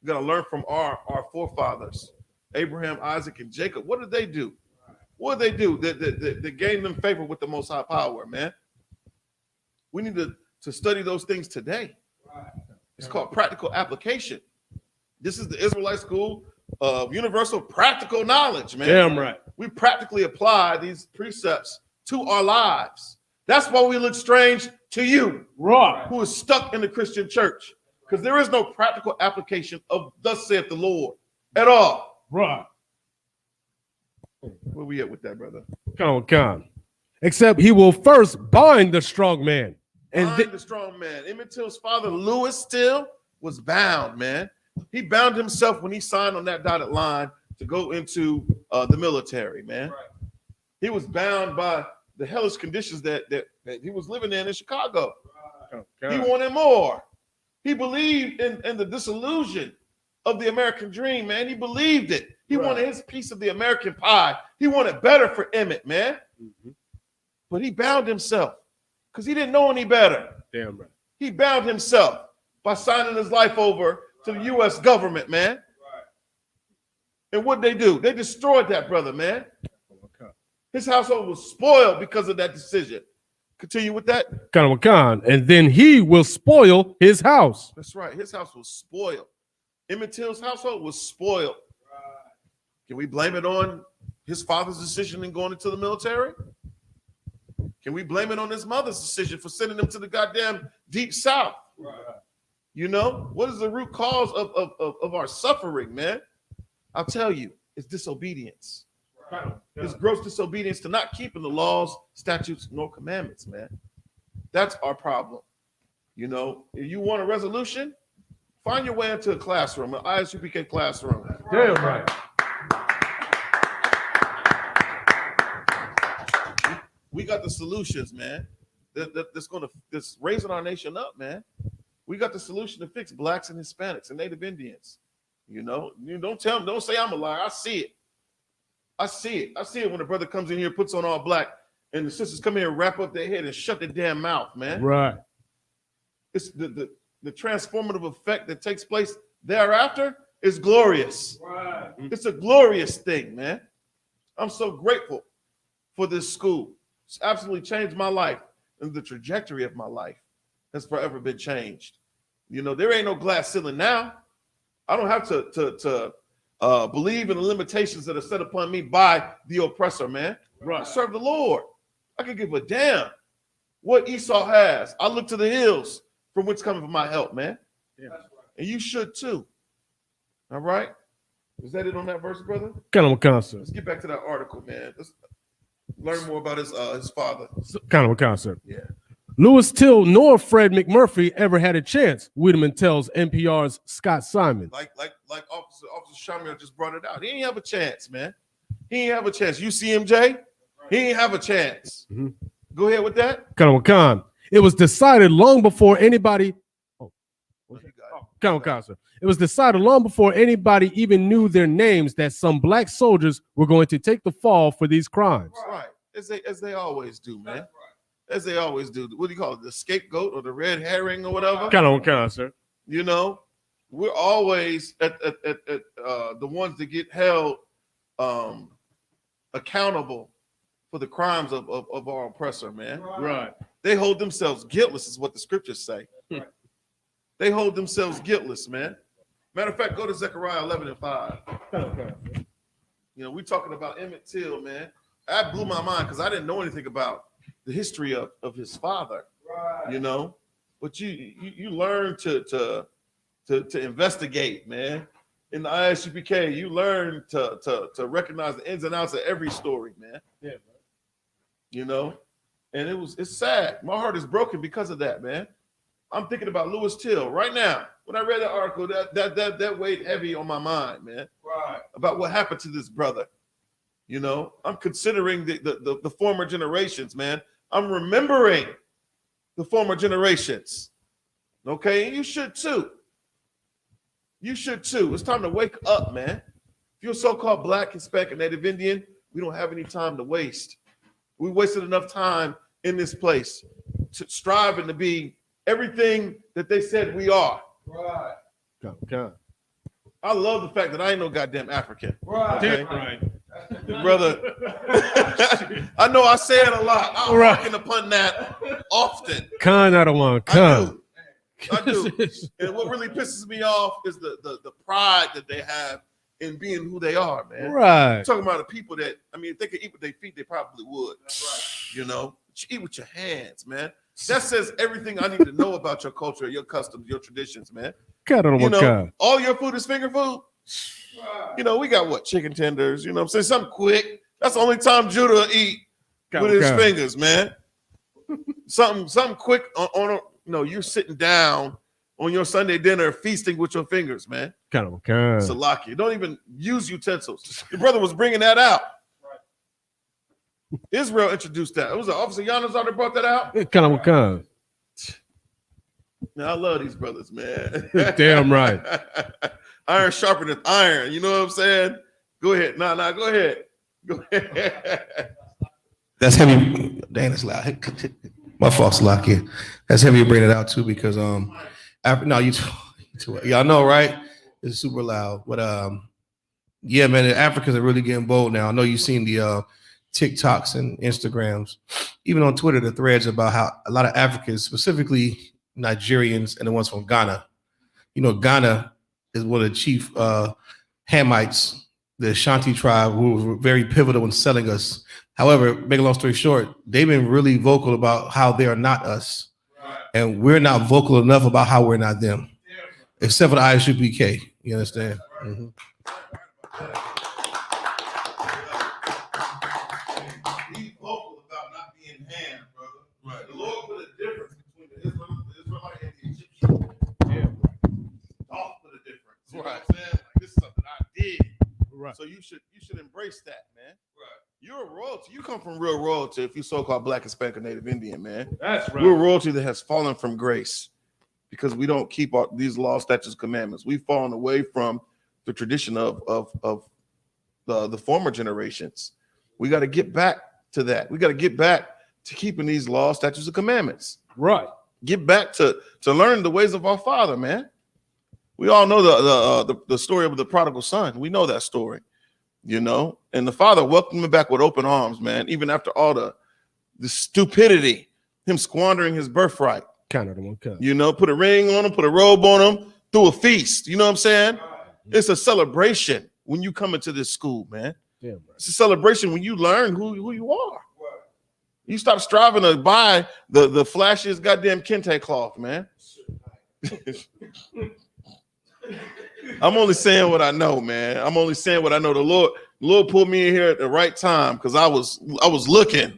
Speaker 1: We got to learn from our forefathers, Abraham, Isaac, and Jacob. What did they do? What did they do? They gained them favor with the Most High Power, man. We need to study those things today. It's called practical application. This is the Israelite school of universal practical knowledge, man.
Speaker 2: Damn right.
Speaker 1: We practically apply these precepts to our lives. That's why we look strange to you,
Speaker 2: Right.
Speaker 1: who is stuck in the Christian church, because there is no practical application of thus saith the Lord at all.
Speaker 2: Right.
Speaker 1: Where we at with that, brother?
Speaker 2: Come. Except he will first bind the strong man. And
Speaker 1: Bind the strong man. Emmett Till's father, Lewis Till, was bound, man. He bound himself when he signed on that dotted line to go into the military, man. Right. He was bound by the hellish conditions that he was living in Chicago. Right. He wanted more. He believed in the disillusion of the American dream, man. He believed it. He wanted his piece of the American pie. He wanted better for Emmett, man. But he bound himself because he didn't know any better.
Speaker 2: Damn right.
Speaker 1: He bound himself by signing his life over to the U.S. government, man. Right. And what they do? They destroyed that brother, man. His household was spoiled because of that decision. Continue with that.
Speaker 2: And then he will spoil his house.
Speaker 1: That's right. His house was spoiled. Emmett Till's household was spoiled. Can we blame it on his father's decision in going into the military? Can we blame it on his mother's decision for sending him to the goddamn deep south? You know, what is the root cause of our suffering, man? I'll tell you, it's disobedience. It's gross disobedience to not keeping the laws, statutes, nor commandments, man. That's our problem. You know, if you want a resolution, find your way into a classroom, an Isupk classroom.
Speaker 2: Damn right.
Speaker 1: We got the solutions, man. That's raising our nation up, man. We got the solution to fix blacks and Hispanics and Native Indians. You know, you don't say I'm a liar. I see it. I see it when a brother comes in here, puts on all black, and the sisters come here and wrap up their head and shut their damn mouth, man.
Speaker 2: Right.
Speaker 1: It's the transformative effect that takes place thereafter is glorious. Right. It's a glorious thing, man. I'm so grateful for this school. It's absolutely changed my life, and the trajectory of my life has forever been changed. You know, there ain't no glass ceiling now. I don't have to believe in the limitations that are set upon me by the oppressor, man. Right. I serve the Lord. I can give a damn what Esau has. I look to the hills from which coming for my help, man. Yeah. And you should too. All right? Is that it on that verse, brother?
Speaker 2: Kind of a concept.
Speaker 1: Let's get back to that article, man. Let's learn more about his father.
Speaker 2: Kind of a concept.
Speaker 1: Yeah.
Speaker 2: Lewis Till nor Fred McMurphy ever had a chance, Wiedemann tells NPR's Scott Simon.
Speaker 1: Like Officer Shamir just brought it out. He ain't have a chance, man. He ain't have a chance. UCMJ, he ain't have a chance. Mm-hmm. Go ahead with that.
Speaker 2: Khan. It was decided long before anybody. It was decided long before anybody even knew their names that some black soldiers were going to take the fall for these crimes.
Speaker 1: Right, as they always do, man. As they always do. What do you call it? The scapegoat or the red herring or whatever?
Speaker 2: Kind of, sir.
Speaker 1: You know, we're always at the ones that get held accountable for the crimes of our oppressor, man.
Speaker 2: Right.
Speaker 1: They hold themselves guiltless, is what the scriptures say. Right. They hold themselves guiltless, man. Matter of fact, go to Zechariah 11:5. You know, we're talking about Emmett Till, man. That blew my mind because I didn't know anything about the history of his father, right. You know, but you learn to investigate, man. In the ISUPK, you learn to recognize the ins and outs of every story, man. Yeah, man. You know, and it's sad. My heart is broken because of that, man. I'm thinking about Lewis Till right now. When I read that article, that weighed heavy on my mind, man. Right. About what happened to this brother. You know, I'm considering the former generations, man. I'm remembering the former generations. Okay, and you should too. You should too. It's time to wake up, man. If you're so-called black, Hispanic, and Native Indian, we don't have any time to waste. We wasted enough time in this place striving to be everything that they said we are. Right.
Speaker 2: Okay.
Speaker 1: I love the fact that I ain't no goddamn African.
Speaker 2: Right.
Speaker 1: Okay?
Speaker 2: Right.
Speaker 1: Brother, I know I say it a lot. I'm harking upon that often.
Speaker 2: I don't want to.
Speaker 1: I do. And what really pisses me off is the pride that they have in being who they are, man.
Speaker 2: Right.
Speaker 1: I'm talking about the people that, I mean, if they could eat with their feet, they probably would. That's right. You know, but you eat with your hands, man. That says everything I need to know about your culture, your customs, your traditions, man. You know, all your food is finger food. You know, we got what? Chicken tenders, you know what I'm saying? Something quick. That's the only time Judah will eat with his fingers, man. Something quick on you're sitting down on your Sunday dinner feasting with your fingers, man. Salaki. Don't even use utensils. Your brother was bringing that out. Israel introduced that. It was Officer Yanazar that brought that out. Now, I love these brothers, man.
Speaker 2: Damn right.
Speaker 1: Iron sharpeneth iron. You know what I'm saying? Go ahead. Go ahead. Go ahead.
Speaker 4: That's heavy. Dang, that's loud. My fault, Salaki. That's heavy to bring it out too, because y'all know, right? It's super loud. But yeah, man, the Africans are really getting bold now. I know you've seen the TikToks and Instagrams, even on Twitter, the threads about how a lot of Africans, specifically Nigerians and the ones from Ghana, Ghana is one of the chief Hamites, the Ashanti tribe, who were very pivotal in selling us. However, make a long story short, they've been really vocal about how they are not us. And we're not vocal enough about how we're not them, except for the Isupk. You understand? Mm-hmm.
Speaker 1: Be vocal about not being ham, brother. Right. The Lord put a difference between the Israelite and the Egyptian. Yeah. God put a difference. You know what I'm saying? Like, this is something I did. Right. So you should embrace that, man. Right. You're a royalty. You come from real royalty if you so-called Black, Hispanic, or Native Indian, man. That's right. We're royalty that has fallen from grace because we don't keep these laws, statutes, commandments. We've fallen away from the tradition of the former generations. We got to get back to that. We got to get back to keeping these laws, statutes, and commandments. Right. Get back to learn the ways of our Father, man. We all know the story of the prodigal son. We know that story. And the father welcomed him back with open arms, man, even after all the stupidity, him squandering his birthright.
Speaker 2: Kind of the one cut.
Speaker 1: Put a ring on him, put a robe on him, threw a feast. You know what I'm saying? It's a celebration when you come into this school, man. Yeah, it's a celebration when you learn who you are. You stop striving to buy the flashiest goddamn kente cloth, man. I'm only saying what I know, man. I'm only saying what I know. The Lord pulled me in here at the right time because I was looking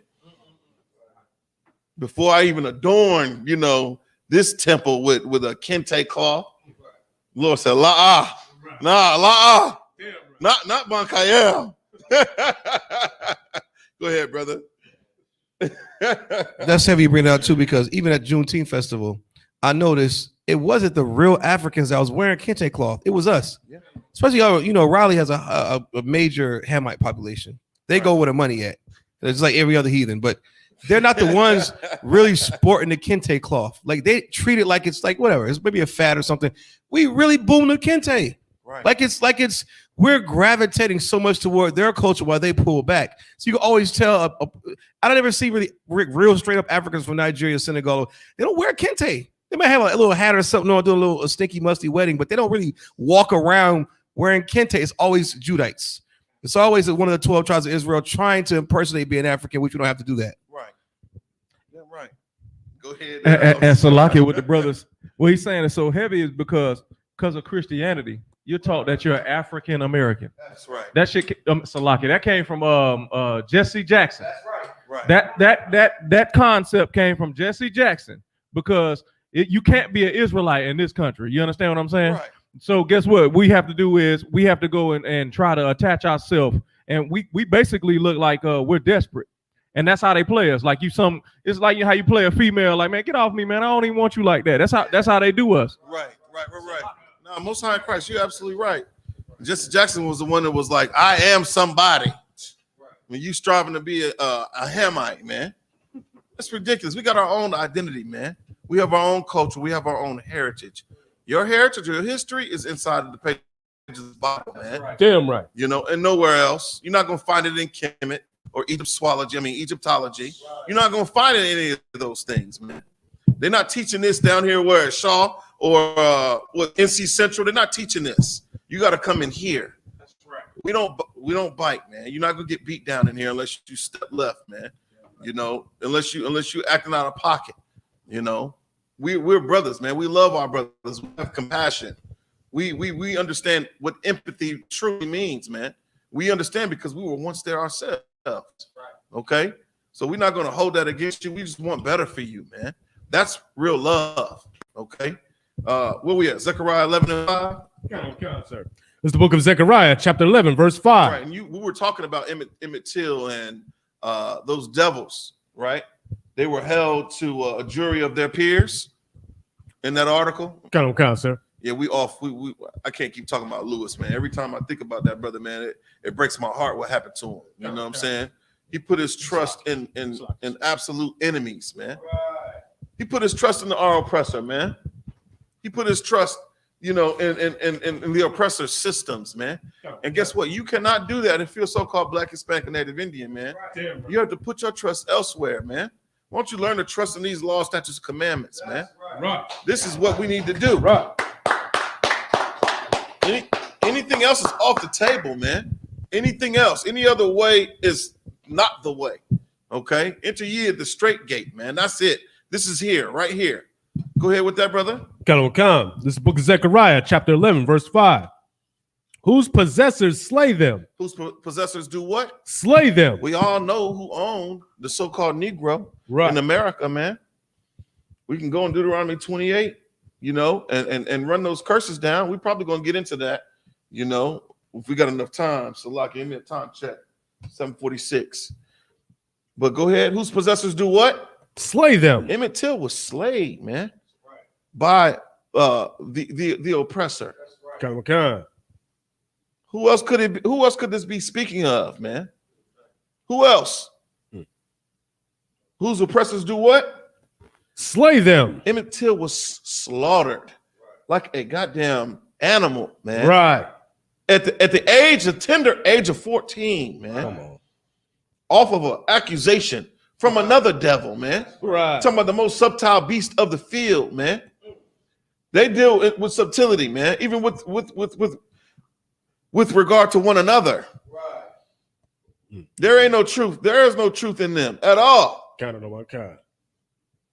Speaker 1: before I even adorned, this temple with a kente cloth. The Lord said, not Bankayel. Go ahead, brother.
Speaker 4: That's heavy you bring it out too, because even at Juneteenth festival, I noticed it wasn't the real Africans that was wearing kente cloth. It was us. Yeah. Especially, Raleigh has a major Hamite population. They go where the money at. It's like every other heathen, but they're not the ones really sporting the kente cloth. Like, they treat it like it's like whatever. It's maybe a fad or something. We really boom the kente. Right. Like it's we're gravitating so much toward their culture while they pull back. So you can always tell. I don't ever see really real straight up Africans from Nigeria, Senegal. They don't wear kente. They might have a little hat or something, or do a stinky, musty wedding, but they don't really walk around wearing kente. It's always Judites. It's always one of the 12 tribes of Israel trying to impersonate being African, which we don't have to do that.
Speaker 1: Right. Yeah, right. Go ahead.
Speaker 3: And Salakia with the brothers, what he's saying is so heavy is because of Christianity. You're taught that you're African American.
Speaker 1: That's right.
Speaker 3: That shit, Salakia, that came from Jesse Jackson.
Speaker 1: That's right.
Speaker 3: Right. That concept came from Jesse Jackson because you can't be an Israelite in this country. You understand what I'm saying? Right. So guess what? We have to do is we have to go and try to attach ourselves, and we basically look like we're desperate, and that's how they play us. Like it's like how you play a female. Like, man, get off me, man. I don't even want you like that. That's how they do us.
Speaker 1: Right. No, Most High in Christ, you're absolutely right. Jesse Jackson was the one that was like, I am somebody. When you striving to be a Hamite, man. That's ridiculous. We got our own identity, man. We have our own culture. We have our own heritage. Your heritage, your history is inside of the pages of the Bible, man.
Speaker 2: Right. Damn right.
Speaker 1: And nowhere else. You're not going to find it in Kemet or Egyptology. You're not going to find it in any of those things, man. They're not teaching this down here where it's Shaw or NC Central. They're not teaching this. You got to come in here. That's right. We don't bite, man. You're not going to get beat down in here unless you step left, man. Unless you acting out of pocket. We're brothers, man. We love our brothers. We have compassion. We understand what empathy truly means, man. We understand because we were once there ourselves. Right. Okay? So we're not going to hold that against you. We just want better for you, man. That's real love. Okay? Where we at? Zechariah 11:5?
Speaker 2: Come on, sir. It's the book of Zechariah, chapter 11, verse 5.
Speaker 1: Right, and we were talking about Emmett Till and those devils, right? They were held to a jury of their peers in that article.
Speaker 2: Come on, sir.
Speaker 1: Yeah, I can't keep talking about Lewis, man. Every time I think about that brother, man, it breaks my heart what happened to him. You know what I'm saying? He put his trust in absolute enemies, man. He put his trust in our oppressor, man. He put his trust, you know, in the oppressor systems, man. And guess what? You cannot do that if you're so-called Black, Hispanic, and Native Indian, man. You have to put your trust elsewhere, man. Why don't you learn to trust in these laws, statutes, and commandments, man?
Speaker 2: Right.
Speaker 1: This is what we need to do.
Speaker 2: Right.
Speaker 1: Anything else is off the table, man. Anything else, any other way is not the way. Okay? Enter ye at the straight gate, man. That's it. This is here, right here. Go ahead with that, brother.
Speaker 2: Come. This is the book of Zechariah, chapter 11, verse 5. Whose possessors slay them?
Speaker 1: Whose possessors do what?
Speaker 2: Slay them.
Speaker 1: We all know who owned the so-called Negro in America, man. We can go in Deuteronomy 28, you know, and run those curses down. We're probably going to get into that, you know, if we got enough time. So, like, give me a time check, 7:46. But go ahead. Whose possessors do what?
Speaker 2: Slay them.
Speaker 1: Emmett Till was slayed, man, by the oppressor.
Speaker 2: Come.
Speaker 1: Who else could it be? Who else could this be speaking of, man? Who else? Whose oppressors do what?
Speaker 2: Slay them.
Speaker 1: Emmett Till was slaughtered like a goddamn animal, man.
Speaker 2: Right.
Speaker 1: At the tender age of 14, man.
Speaker 2: Come on.
Speaker 1: Off of an accusation from another devil, man.
Speaker 2: Right.
Speaker 1: Talking about the most subtle beast of the field, man. They deal with subtlety, man, even with regard to one another. Right. There ain't no truth. There is no truth in them at all.
Speaker 2: Kind of know what kind.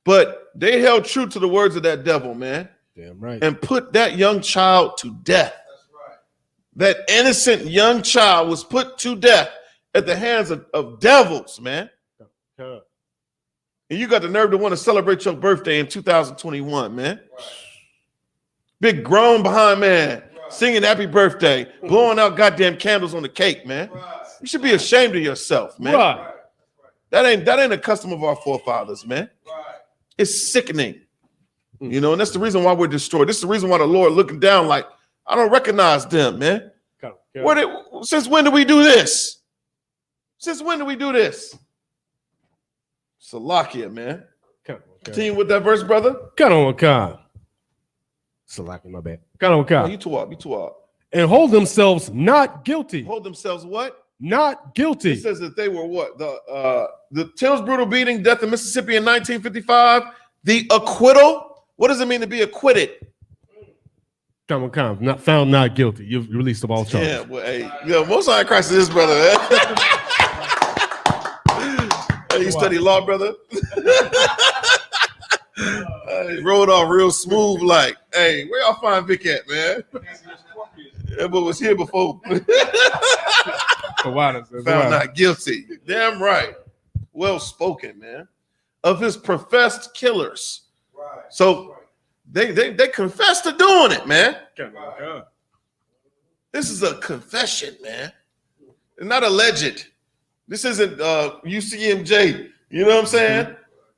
Speaker 1: But they held true to the words of that devil, man.
Speaker 2: Damn right.
Speaker 1: And put that young child to death. That's right. That innocent young child was put to death at the hands of devils, man. And you got the nerve to want to celebrate your birthday in 2021, man. Right. Big grown behind man, singing happy birthday, blowing out goddamn candles on the cake, man. Right. You should be ashamed of yourself, man. Right. That ain't a custom of our forefathers, man. Right. It's sickening. You know, and that's the reason why we're destroyed. This is the reason why the Lord looking down like, I don't recognize them, man. Since when did we do this? Since when do we do this? Salakia, man. Continue with that verse, brother.
Speaker 2: Salakia, my bad.
Speaker 1: Oh, you too up.
Speaker 2: And hold themselves not guilty.
Speaker 1: Hold themselves what?
Speaker 2: Not guilty.
Speaker 1: It says that they were what? The Till's brutal beating, death in Mississippi in 1955. The acquittal. What does it mean to be acquitted?
Speaker 2: Not found not guilty. You've released of all charges.
Speaker 1: Yeah, well, hey, Most High Christ is this, brother. Man. Hey, you study law, brother? He rolled off real smooth, like, hey, where y'all find Vic at, man? That boy was here before. Found not guilty. Damn right. Well spoken, man. Of his professed killers. Right. So they confessed to doing it, man. Right. This is a confession, man. It's not alleged. This isn't UCMJ. You know what I'm saying? Mm-hmm.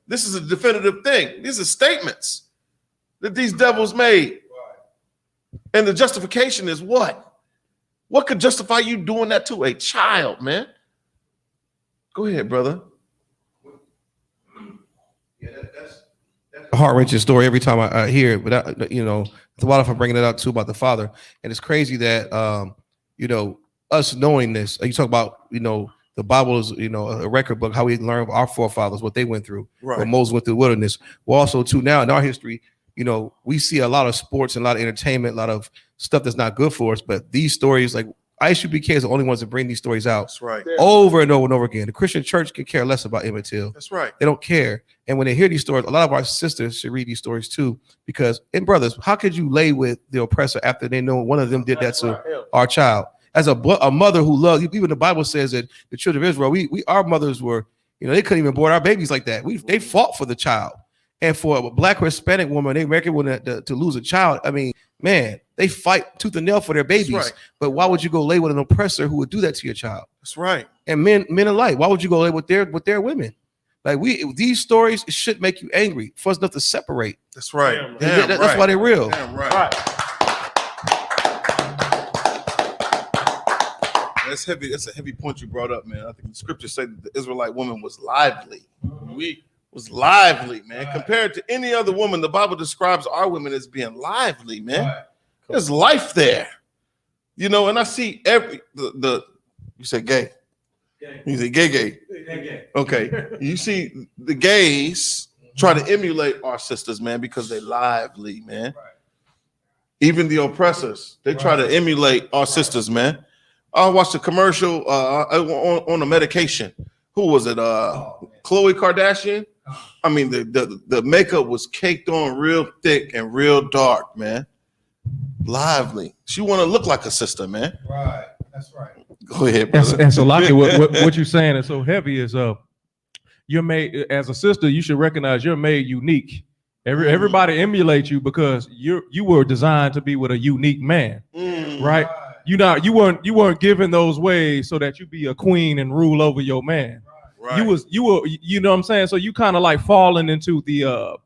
Speaker 1: This is a definitive thing. These are statements that these devils made. Right. And the justification is what? What could justify you doing that to a child, man? Go ahead, brother.
Speaker 4: Yeah, that's a heart-wrenching story every time I hear it. But it's a lot of I'm bringing it up too about the father, and it's crazy that us knowing this. You talk about the Bible is a record book, how we learn of our forefathers, what they went through, right. What Moses went through the wilderness. Well, also too now in our history, we see a lot of sports and a lot of entertainment, a lot of stuff that's not good for us. But these stories, like Isupk is the only ones that bring these stories out.
Speaker 1: That's right.
Speaker 4: Over and over and over again. The Christian church can care less about Emmett Till.
Speaker 1: That's right.
Speaker 4: They don't care. And when they hear these stories, a lot of our sisters should read these stories too. Because, and brothers, how could you lay with the oppressor after they know one of them did that to our child? As a mother who loves, even the Bible says that the children of Israel, our mothers were, they couldn't even abort our babies like that. They fought for the child. And for a Black or Hispanic woman, an American woman to lose a child, I mean, man, they fight tooth and nail for their babies. Right. But why would you go lay with an oppressor who would do that to your child?
Speaker 1: That's right.
Speaker 4: And men alike, why would you go lay with their women? Like these stories should make you angry for us enough to separate.
Speaker 1: That's right.
Speaker 4: That's why they're real.
Speaker 1: Damn right. That's heavy. That's a heavy point you brought up, man. I think the scriptures say that the Israelite woman was lively. Was lively, man. Compared to any other woman, the Bible describes our women as being lively, man. There's life there, you know. And I see you said gay. You say gay. Okay. You see the gays try to emulate our sisters, man, because they lively, man. Even the oppressors, they try to emulate our sisters, man. I watched a commercial on a medication. Who was it? Khloe Kardashian. I mean, the makeup was caked on real thick and real dark, man. Lively. She want to look like a sister, man.
Speaker 5: Right. That's right.
Speaker 1: Go ahead,
Speaker 3: And,
Speaker 1: brother.
Speaker 3: and so, like what you're saying is so heavy is you're made as a sister. You should recognize you're made unique. Everybody emulates you because you were designed to be with a unique man, right? You weren't given those ways so that you be a queen and rule over your man.
Speaker 1: Right.
Speaker 3: You were you know what I'm saying? So you kind of like falling into the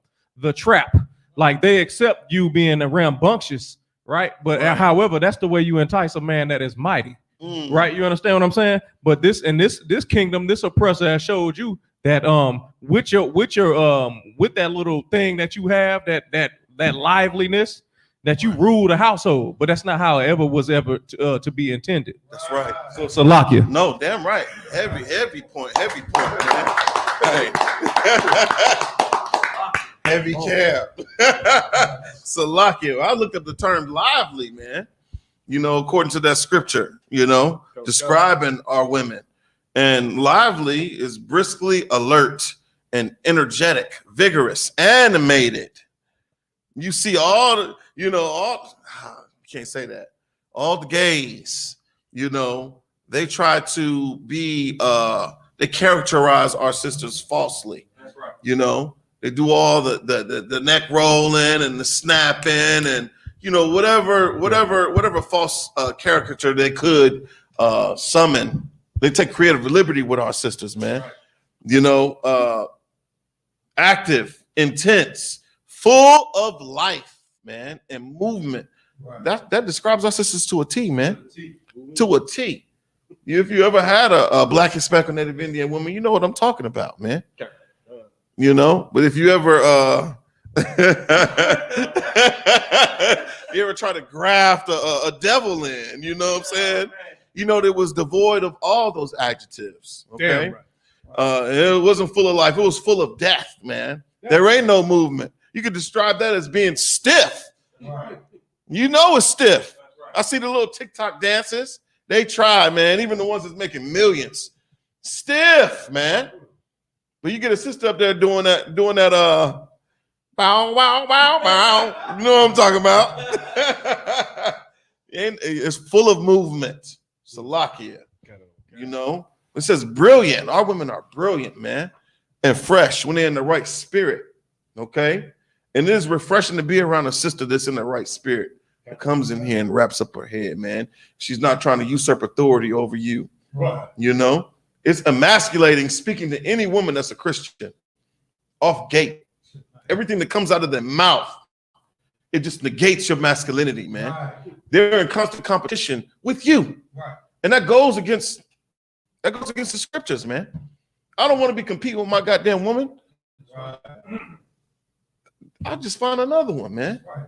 Speaker 3: trap. Like they accept you being a rambunctious, right? But however, that's the way you entice a man that is mighty. Right, you understand what I'm saying? But this kingdom, this oppressor has showed you that with that little thing that you have, that liveliness, that you rule the household. But that's not how it ever was to be intended.
Speaker 1: That's right.
Speaker 3: So Salakia.
Speaker 1: No, damn right. Heavy point, man. Hey. Heavy cab. Salakia. I looked up the term lively, man. You know, according to that scripture, you know, describing our women. And lively is briskly alert and energetic, vigorous, animated. You see you can't say that. All the gays, you know, they try to be, they characterize our sisters falsely. That's right. You know, they do all the neck rolling and the snapping and, you know, whatever false caricature they could summon. They take creative liberty with our sisters, man. Right. You know, active, intense, full of life, man, and movement. Right. That describes our sisters to a T, man. To a T. If you ever had a Black, Hispanic, or Native Indian woman, you know what I'm talking about, man. You know, but if you ever you ever try to graft a devil in, you know what I'm saying? You know, that was devoid of all those adjectives. Okay. It wasn't full of life, it was full of death, man. There ain't no movement. You could describe that as being stiff. Right. You know it's stiff. Right. I see the little TikTok dances. They try, man. Even the ones that's making millions. Stiff, man. But you get a sister up there doing that, bow, wow, wow, bow. You know what I'm talking about? It's full of movement. Salakia. You know? It says brilliant. Our women are brilliant, man. And fresh when they're in the right spirit. Okay? And it is refreshing to be around a sister that's in the right spirit. That comes in here and wraps up her head, man. She's not trying to usurp authority over you. Right. You know? It's emasculating speaking to any woman that's a Christian. Off gate. Everything that comes out of their mouth, it just negates your masculinity, man. Right. They're in constant competition with you. Right. And that goes against the scriptures, man. I don't want to be competing with my goddamn woman. Right. I'll just find another one, man. Right.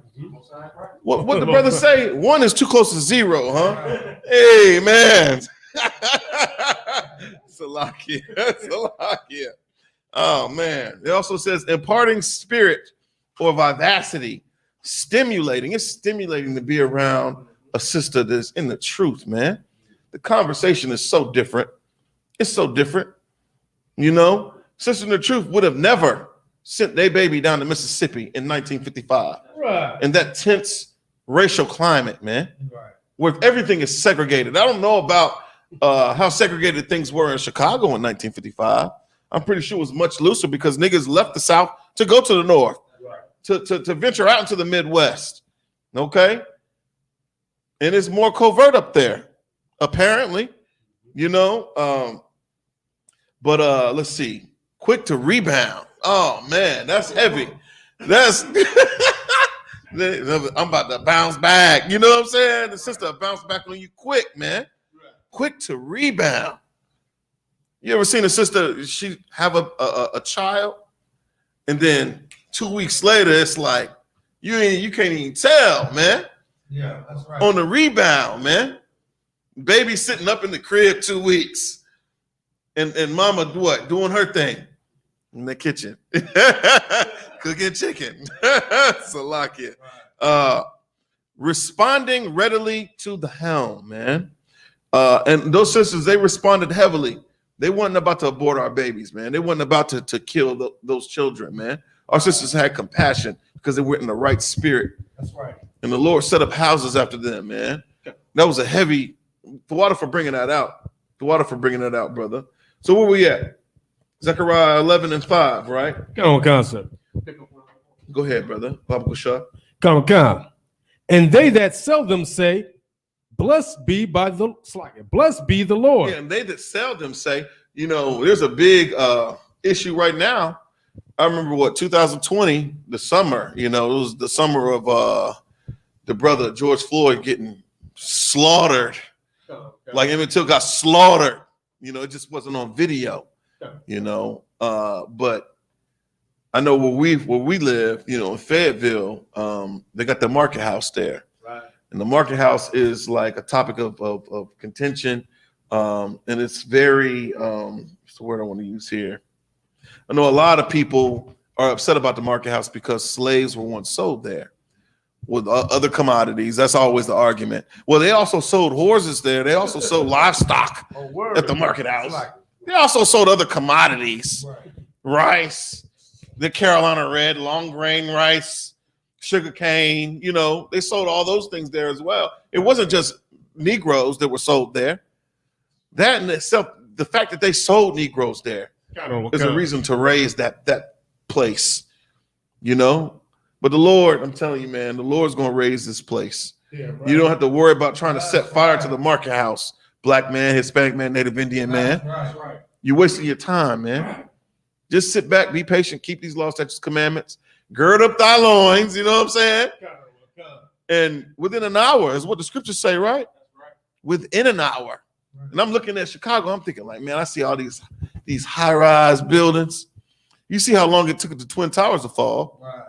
Speaker 1: What the brother say? One is too close to zero, huh? Right. Hey, man. Salakia. Salakia. Oh, man. It also says imparting spirit or vivacity, stimulating. It's stimulating to be around a sister that's in the truth, man. The conversation is so different. It's so different. You know, Sister in the Truth would have never sent their baby down to Mississippi in 1955. Right. In that tense racial climate, man, right, where everything is segregated. I don't know about how segregated things were in Chicago in 1955. I'm pretty sure it was much looser because niggas left the South to go to the North, right, to venture out into the Midwest. Okay? And it's more covert up there, apparently, you know. But let's see. Quick to rebound. Oh, man, that's heavy. That's I'm about to bounce back. You know what I'm saying? The sister bounce back on you quick, man. Quick to rebound. You ever seen a sister, she have a child, and then 2 weeks later, it's like, you can't even tell, man.
Speaker 4: Yeah, that's right.
Speaker 1: On the rebound, man. Baby sitting up in the crib 2 weeks. And mama what? Doing her thing in the kitchen. Cooking chicken. Salakia. Responding readily to the helm, man. And those sisters, they responded heavily. They weren't about to abort our babies, man. They weren't about to kill those children, man. Our sisters had compassion because they were in the right spirit.
Speaker 4: That's right.
Speaker 1: And the Lord set up houses after them, man. That was a heavy, the water for bringing that out. The water for bringing that out, brother. So where we at? Zechariah 11:5, right?
Speaker 2: Come on, concept.
Speaker 1: Go ahead, brother. Baba Shah.
Speaker 2: Come. And they that sell them say, blessed be the Lord.
Speaker 1: Yeah, and they that sell them say, you know, there's a big issue right now. I remember 2020, the summer, you know, it was the summer of the brother George Floyd getting slaughtered. Like Emmett Till got slaughtered. You know, it just wasn't on video, you know. But I know where we live, you know, in Fayetteville, they got the market house there. Right. And the market house is like a topic of contention. And it's very, what's the word I want to use here? I know a lot of people are upset about the market house because slaves were once sold there with other commodities. That's always the argument. Well, they also sold horses there. They also sold livestock at the market house. They also sold other commodities, rice, the Carolina red, long grain rice, sugar cane. You know, they sold all those things there as well. It wasn't just Negroes that were sold there. That in itself, the fact that they sold Negroes there is a reason to raise that place, you know. But the Lord, I'm telling you, man, the Lord's going to raise this place. Yeah, right. You don't have to worry about trying to set fire to the market house. Black man, Hispanic man, Native Indian man. Right. You're wasting your time, man. Just sit back, be patient, keep these laws, statutes, commandments, gird up thy loins, you know what I'm saying? And within an hour is what the scriptures say, right? Within an hour. And I'm looking at Chicago, I'm thinking like, man, I see all these high-rise buildings. You see how long it took the Twin Towers to fall. Right.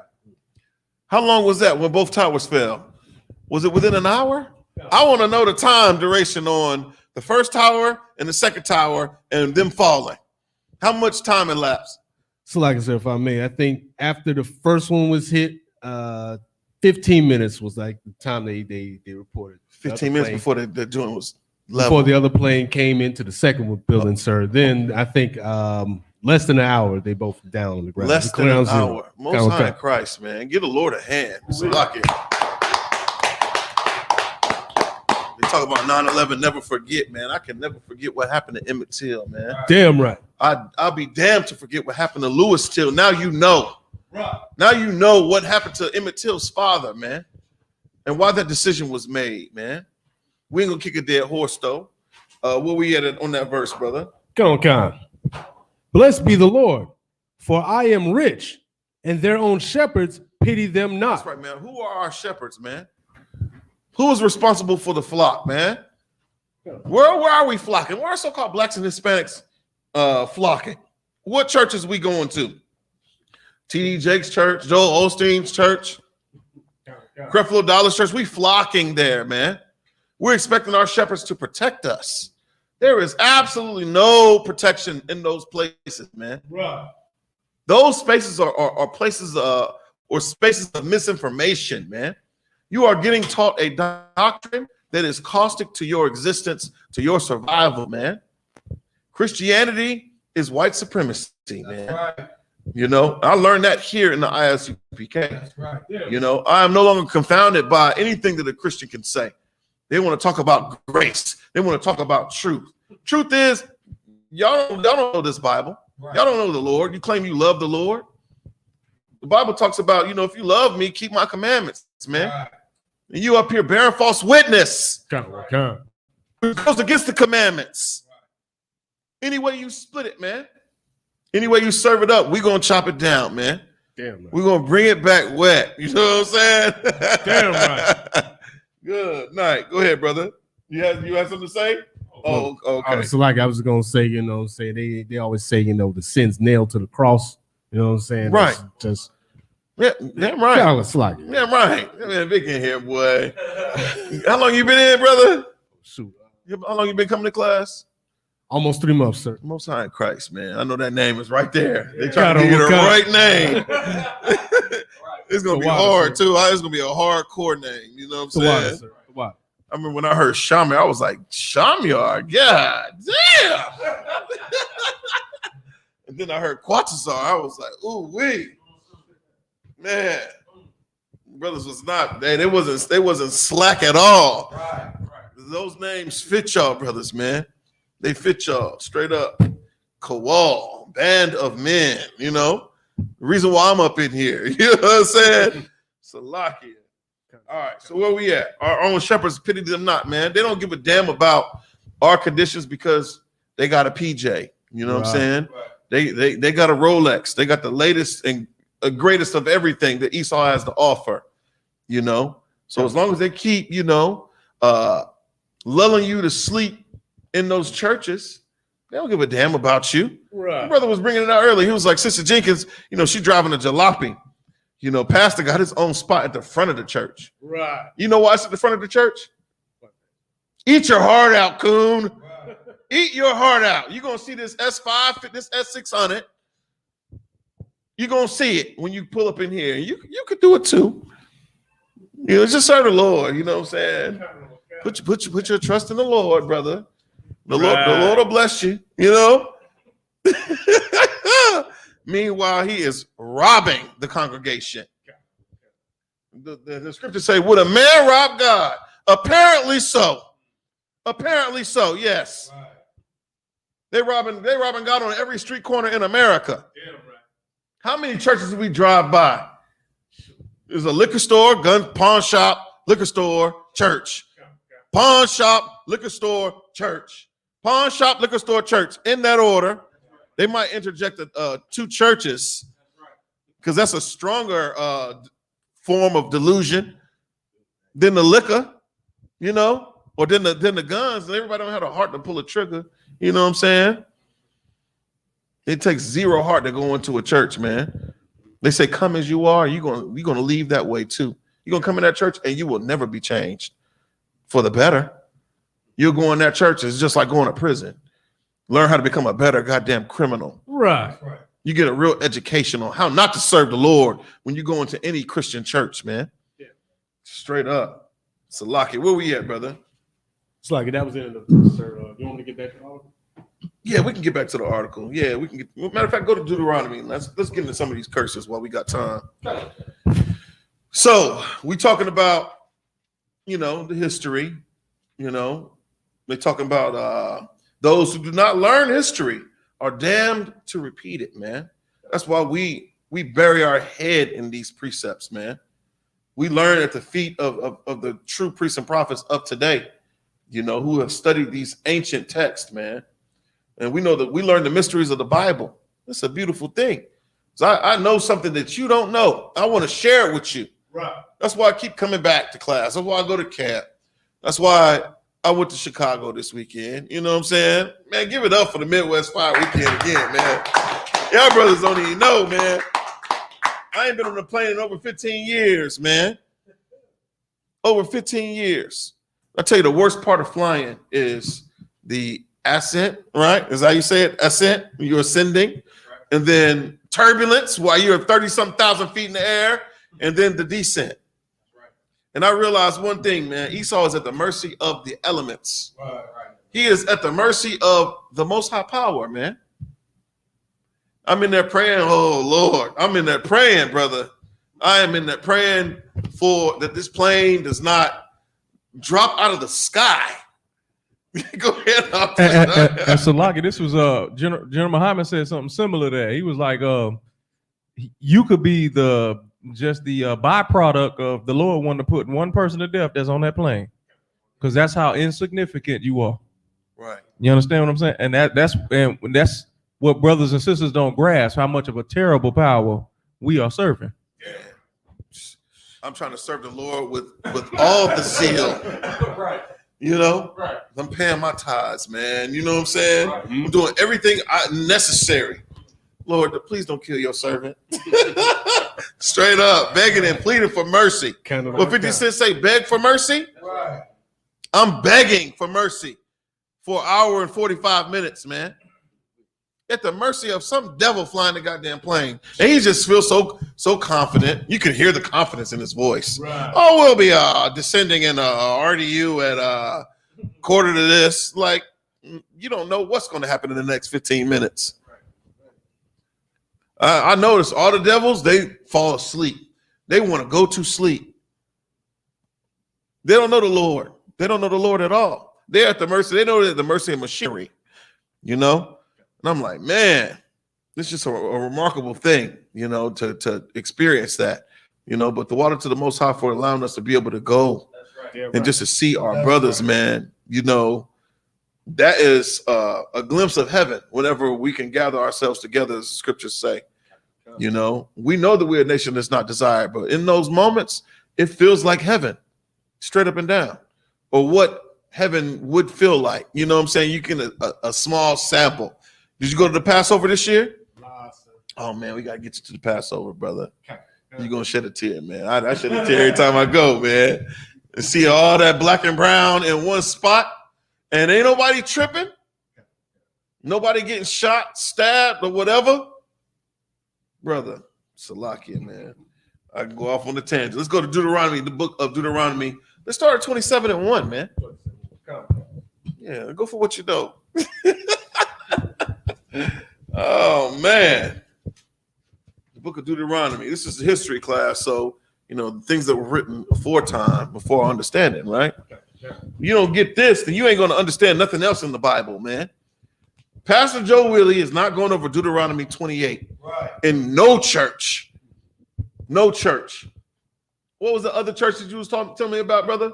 Speaker 1: How long was that when both towers fell? Was it within an hour? Yeah. I want to know the time duration on the first tower and the second tower and them falling. How much time elapsed?
Speaker 2: So like I said, if I may, I think after the first one was hit, 15 minutes was like the time they reported.
Speaker 1: 15 minutes before the joint was level.
Speaker 2: Before the other plane came into the second building, sir. Then I think less than an hour, they both down on the ground.
Speaker 1: Less than an hour. Most High in Christ, man. Give the Lord a hand. They talk about 9/11, never forget, man. I can never forget what happened to Emmett Till, man.
Speaker 2: Damn right.
Speaker 1: I'll be damned to forget what happened to Lewis Till. Now you know. Right. Now you know what happened to Emmett Till's father, man. And why that decision was made, man. We ain't gonna kick a dead horse, though. Where we at on that verse, brother?
Speaker 2: Come on. Blessed be the Lord, for I am rich, and their own shepherds pity them not.
Speaker 1: That's right, man. Who are our shepherds, man? Who is responsible for the flock, man? Where are we flocking? Where are so-called blacks and Hispanics flocking? What churches we going to? T.D. Jakes' church, Joel Osteen's church, Creflo Dollar's church. We flocking there, man. We're expecting our shepherds to protect us. There is absolutely no protection in those places, man. Right. Those spaces are places or spaces of misinformation, man. You are getting taught a doctrine that is caustic to your existence, to your survival, man. Christianity is white supremacy, man. That's right. You know, I learned that here in the Isupk. That's right. Yeah. You know, I am no longer confounded by anything that a Christian can say. They want to talk about grace. They want to talk about truth. Truth is, y'all don't know this Bible. Right. Y'all don't know the Lord. You claim you love the Lord. The Bible talks about, you know, if you love me, keep my commandments, man. Right. And you up here bearing false witness. It goes against the commandments. Right. Any way you split it, man. Any way you serve it up, we're going to chop it down, man. Damn right. We're going to bring it back wet. You know what I'm saying? Damn right. Good night. Go ahead, brother. You have something to say? Oh, okay.
Speaker 2: So like I was gonna say, you know, they always say, you know, the sin's nailed to the cross. You know what I'm saying?
Speaker 1: Right.
Speaker 2: Just
Speaker 1: Yeah, damn right.
Speaker 2: Y'all are slacking.
Speaker 1: Damn right. Man, Vic in here, boy. How long you been in, brother?
Speaker 2: Shoot.
Speaker 1: How long you been coming to class?
Speaker 2: Almost 3 months, sir.
Speaker 1: Most High in Christ, man. I know that name is right there. They
Speaker 2: Got
Speaker 1: try to give you the
Speaker 2: him, got
Speaker 1: right name. It's gonna
Speaker 2: The
Speaker 1: be
Speaker 2: water,
Speaker 1: hard
Speaker 2: sir.
Speaker 1: too. It's gonna be a hardcore name. You know what
Speaker 2: The
Speaker 1: I'm
Speaker 2: water,
Speaker 1: saying?
Speaker 2: sir. The water.
Speaker 1: I remember when I heard Shamyar, I was like, Shamyar, God damn. And then I heard Quatasar, I was like, ooh wee, man. Brothers was not, man. They wasn't slack at all.
Speaker 3: Right.
Speaker 1: Those names fit y'all, brothers, man. They fit y'all straight up. Kowal, band of men, you know. The reason why I'm up in here, you know what I'm saying? Salakia. All right, so where we at? Our own shepherds pity them not, man. They don't give a damn about our conditions because they got a PJ. You know what I'm saying?
Speaker 3: Right.
Speaker 1: They got a Rolex. They got the latest and greatest of everything that Esau has to offer. You know, so as long as they keep, you know, lulling you to sleep in those churches, they don't give a damn about you.
Speaker 2: Right.
Speaker 1: My brother was bringing it out early. He was like, Sister Jenkins, you know, she driving a jalopy. You know, pastor got his own spot at the front of the church.
Speaker 2: Right.
Speaker 1: You know why it's at the front of the church? Eat your heart out, coon.
Speaker 2: Right.
Speaker 1: Eat your heart out. You're going to see this S5, this S600. You're going to see it when you pull up in here. You could do it too. You know, just serve the Lord. You know what I'm saying? Put your trust in the Lord, brother. The Lord will bless you. You know? Meanwhile, he is robbing the congregation. The scriptures say, would a man rob God? Apparently so. Apparently so, yes.
Speaker 2: Right.
Speaker 1: They robbing God on every street corner in America.
Speaker 2: Damn right.
Speaker 1: How many churches do we drive by? There's a liquor store, gun, pawn shop, liquor store, church. Pawn shop, liquor store, church. Pawn shop, liquor store, church. In that order. They might interject two churches because that's a stronger form of delusion than the liquor, you know, or than the guns. And everybody don't have the heart to pull a trigger. You know what I'm saying? It takes zero heart to go into a church, man. They say, "Come as you are." You're gonna leave that way too. You're gonna come in that church and you will never be changed for the better. You'll go in that church. It's just like going to prison. Learn how to become a better goddamn criminal.
Speaker 2: Right.
Speaker 1: You get a real education on how not to serve the Lord when you go into any Christian church, man.
Speaker 2: Yeah.
Speaker 1: Straight up. Salaki, where we at, brother?
Speaker 2: It's like that was the end of the sir. You want me to get back to all?
Speaker 1: Yeah, we can get back to the article. Yeah, we can get. Matter of fact, go to Deuteronomy. Let's get into some of these curses while we got time. So we talking about, you know, the history. You know, they're talking about those who do not learn history are damned to repeat it, man. That's why we bury our head in these precepts, man. We learn at the feet of the true priests and prophets of today, you know, who have studied these ancient texts, man. And we know that we learn the mysteries of the Bible. It's a beautiful thing. So I know something that you don't know. I want to share it with you.
Speaker 2: Right.
Speaker 1: That's why I keep coming back to class. That's why I go to camp. That's why I went to Chicago this weekend. You know what I'm saying? Man, give it up for the Midwest Fire Weekend again, man. Y'all brothers don't even know, man. I ain't been on a plane in over 15 years, man. Over 15 years. I tell you, the worst part of flying is the ascent, right? Is how you say it? Ascent, you're ascending. And then turbulence while you're 30-something thousand feet in the air. And then the descent. And I realized one thing, man. Esau is at the mercy of the elements.
Speaker 2: Right.
Speaker 1: He is at the mercy of the Most High Power, man. I'm in there praying, oh, Lord. I'm in there praying, brother. I am in there praying for that this plane does not drop out of the sky. Go ahead.
Speaker 3: And Salaki, this was General Muhammad said something similar there. He was like, you could be the byproduct of the Lord wanting to put one person to death that's on that plane, because that's how insignificant you are.
Speaker 1: Right.
Speaker 3: You understand what I'm saying? And that's what brothers and sisters don't grasp, how much of a terrible power we are serving.
Speaker 1: Yeah. I'm trying to serve the Lord with all the zeal.
Speaker 2: Right.
Speaker 1: You know,
Speaker 2: Right.
Speaker 1: I'm paying my tithes, man. You know what I'm saying?
Speaker 2: Right.
Speaker 1: I'm doing everything necessary. Lord, please don't kill your servant. Straight up, begging and pleading for mercy. What 50 Cent say, beg for mercy?
Speaker 4: Right.
Speaker 1: I'm begging for mercy for an hour and 45 minutes, man. At the mercy of some devil flying the goddamn plane. And he just feels so confident. You can hear the confidence in his voice.
Speaker 4: Right.
Speaker 1: Oh, we'll be descending in a RDU at quarter to this. Like, you don't know what's going to happen in the next 15 minutes. I notice all the devils, they fall asleep. They want to go to sleep. They don't know the Lord. They don't know the Lord at all. They're at the mercy. They know they're at the mercy of machinery, you know? And I'm like, man, this is just a remarkable thing, you know, to experience that, you know, but the water to the Most High for allowing us to be able to go and just to see our brothers, man, you know, that is a glimpse of heaven whenever we can gather ourselves together, as the scriptures say. You know, we know that we're a nation that's not desired, but in those moments, it feels like heaven, straight up and down, or what heaven would feel like. You know what I'm saying? You can a small sample. Did you go to the Passover this year? Oh man, we gotta get you to the Passover, brother. You're gonna shed a tear, man. I shed a tear every time I go, man. And see all that black and brown in one spot, and ain't nobody tripping, nobody getting shot, stabbed, or whatever. Brother, Salakia, man. I can go off on the tangent. Let's go to Deuteronomy, the book of Deuteronomy. Let's start at 27:1, man. Yeah, go for what you know. Oh, man. The book of Deuteronomy. This is a history class, so, you know, the things that were written before understanding, right? You don't get this, then you ain't going to understand nothing else in the Bible, man. Pastor Joe Willie is not going over Deuteronomy 28 in no church. No church. What was the other church that you was telling me about, brother?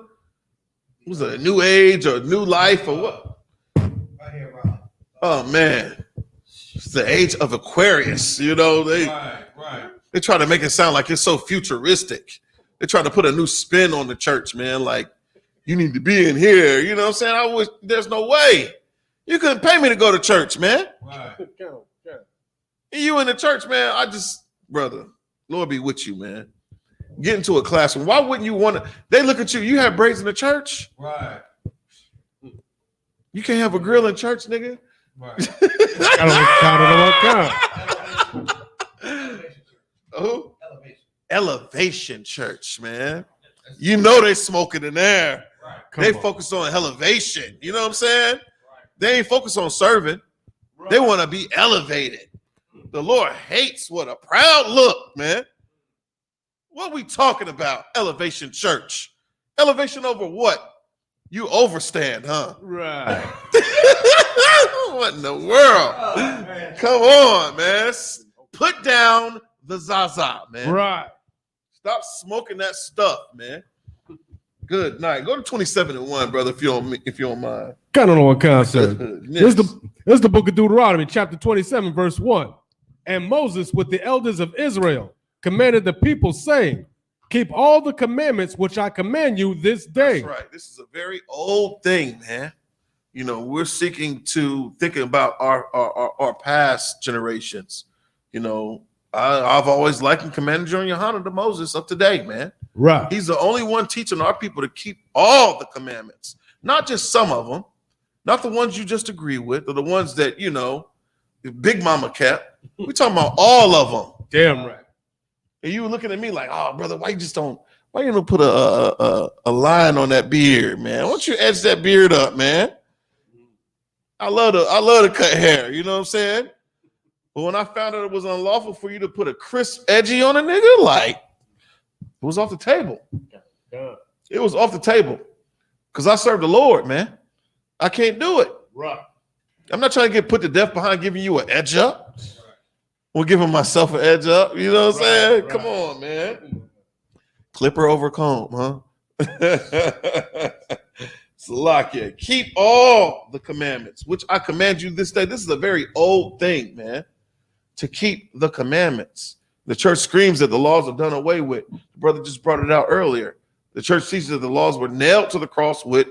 Speaker 1: Was it a New Age or New Life or what?
Speaker 4: Right here, Rob.
Speaker 1: Oh, man. It's the age of Aquarius. You know, they try to make it sound like it's so futuristic. They try to put a new spin on the church, man. Like, you need to be in here. You know what I'm saying? I wish there's no way. You couldn't pay me to go to church, man.
Speaker 4: Right.
Speaker 1: You in the church, man. Brother, Lord be with you, man. Get into a classroom. Why wouldn't you want to? They look at you. You have braids in the church.
Speaker 4: Right.
Speaker 1: You can't have a grill in church, nigga.
Speaker 4: Right.
Speaker 1: Who? Elevation church, man. You know they smoking in there.
Speaker 4: Right.
Speaker 1: They focus on elevation. You know what I'm saying? They ain't focused on serving. They want to be elevated. The Lord hates what a proud look, man. What we talking about? Elevation church. Elevation over what? You overstand, huh?
Speaker 2: Right.
Speaker 1: What in the world? Come on, man. Put down the Zaza, man.
Speaker 2: Right.
Speaker 1: Stop smoking that stuff, man. Good night. Go to 27:1, brother, if you don't mind.
Speaker 2: I don't know what concept.
Speaker 1: Yes.
Speaker 2: This is the book of Deuteronomy, chapter 27, verse 1. And Moses with the elders of Israel commanded the people, saying, keep all the commandments which I command you this day.
Speaker 1: That's right. This is a very old thing, man. You know, we're thinking about our past generations. You know, I've always likened Commander General Yohanan to Moses up to date, man.
Speaker 2: Right.
Speaker 1: He's the only one teaching our people to keep all the commandments, not just some of them, not the ones you just agree with, or the ones that, you know, Big Mama kept. We're talking about all of them.
Speaker 2: Damn right.
Speaker 1: And you were looking at me like, oh, brother, why you don't put a line on that beard, man? Why don't you edge that beard up, man? I love to cut hair, you know what I'm saying? But when I found out it was unlawful for you to put a crisp edgy on a nigga, like, it was off the table. It was off the table. Because I serve the Lord, man. I can't do it.
Speaker 2: Right.
Speaker 1: I'm not trying to get put to death behind giving you an edge up. Or giving myself an edge up. You know what I'm saying? Right. Come on, man. Clipper over comb, huh? Salakia. Keep all the commandments, which I command you this day. This is a very old thing, man. To keep the commandments. The church screams that the laws are done away with. The brother just brought it out earlier. The church teaches that the laws were nailed to the cross with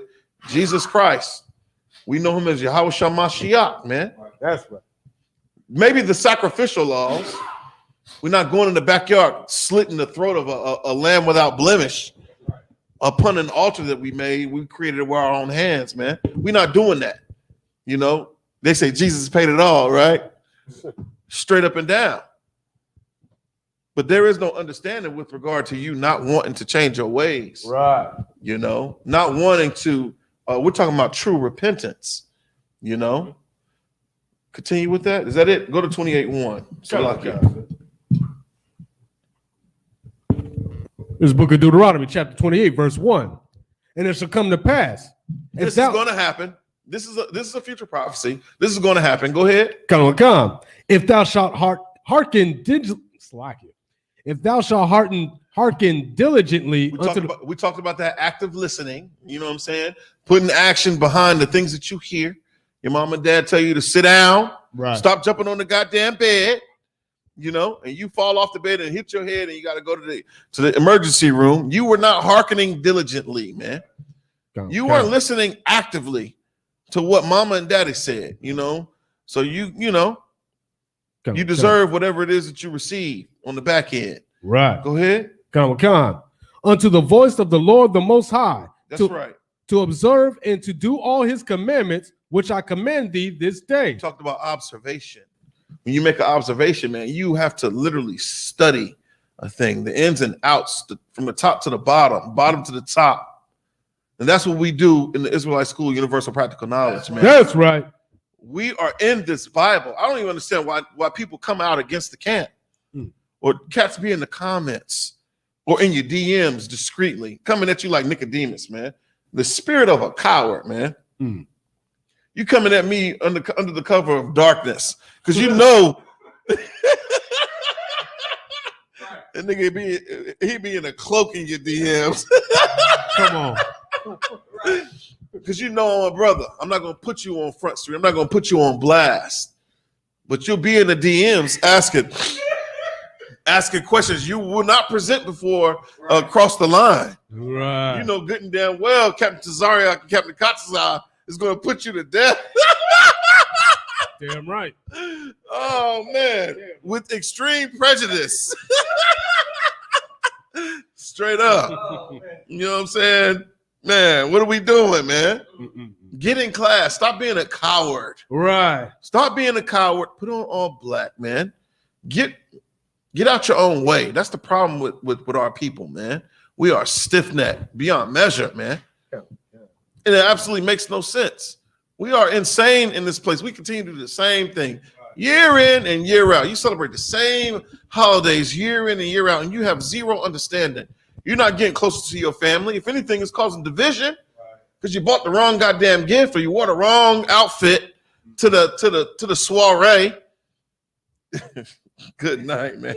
Speaker 1: Jesus Christ. We know him as Yahweh Mashiach, man.
Speaker 2: That's right.
Speaker 1: Maybe the sacrificial laws We're not going in the backyard, slitting the throat of a lamb without blemish upon an altar that we made. We created it with our own hands, man. We're not doing that. You know, they say Jesus paid it all, right? Straight up and down. But there is no understanding with regard to you not wanting to change your ways.
Speaker 2: Right.
Speaker 1: You know, not wanting to, we're talking about true repentance, you know. Continue with that. Is that it? Go to 28:1.
Speaker 2: This book of Deuteronomy, chapter 28, verse 1. And it shall come to pass.
Speaker 1: This is going to happen. This is a future prophecy. This is going to happen. Go ahead.
Speaker 2: Come. If thou shalt hearken diligently.
Speaker 1: We talked about that active listening. You know what I'm saying? Putting action behind the things that you hear. Your mom and dad tell you to sit down.
Speaker 2: Right.
Speaker 1: Stop jumping on the goddamn bed. You know, and you fall off the bed and hit your head, and you got to go to the emergency room. You were not hearkening diligently, man. You weren't listening actively to what mama and daddy said, you know. So you deserve whatever it is that you receive on the back end.
Speaker 2: Right.
Speaker 1: Go ahead.
Speaker 2: Come. Unto the voice of the Lord the Most High.
Speaker 1: That's right.
Speaker 2: To observe and to do all his commandments, which I command thee this day.
Speaker 1: We talked about observation. When you make an observation, man, you have to literally study a thing, the ins and outs, from the top to the bottom to the top. And that's what we do in the Israelite School, Universal Practical Knowledge, man.
Speaker 2: That's right.
Speaker 1: We are in this Bible. I don't even understand why people come out against the camp, or cats be in the comments or in your DMs discreetly coming at you like Nicodemus, man. The spirit of a coward, man. You coming at me under the cover of darkness because you know that nigga he be in a cloak in your DMs.
Speaker 2: Come on.
Speaker 1: Because you know I'm a brother. I'm not gonna put you on Front Street. I'm not gonna put you on blast. But you'll be in the DMs asking questions you will not present before across the line.
Speaker 2: Right.
Speaker 1: You know good and damn well Captain Tazariak and Captain Katsazar is gonna put you to death.
Speaker 2: Damn right.
Speaker 1: Oh man, with extreme prejudice. Straight up. You know what I'm saying? Man, what are we doing, man? Get in class. Stop being a coward.
Speaker 2: Right.
Speaker 1: Stop being a coward. Put on all black, man. Get out your own way. That's the problem with our people, man. We are stiff-necked beyond measure, man. And it absolutely makes no sense. We are insane in this place. We continue to do the same thing year in and year out. You celebrate the same holidays year in and year out, and you have zero understanding. You're not getting closer to your family. If anything, it's causing division because you bought the wrong goddamn gift or you wore the wrong outfit to the soiree. Good night, man.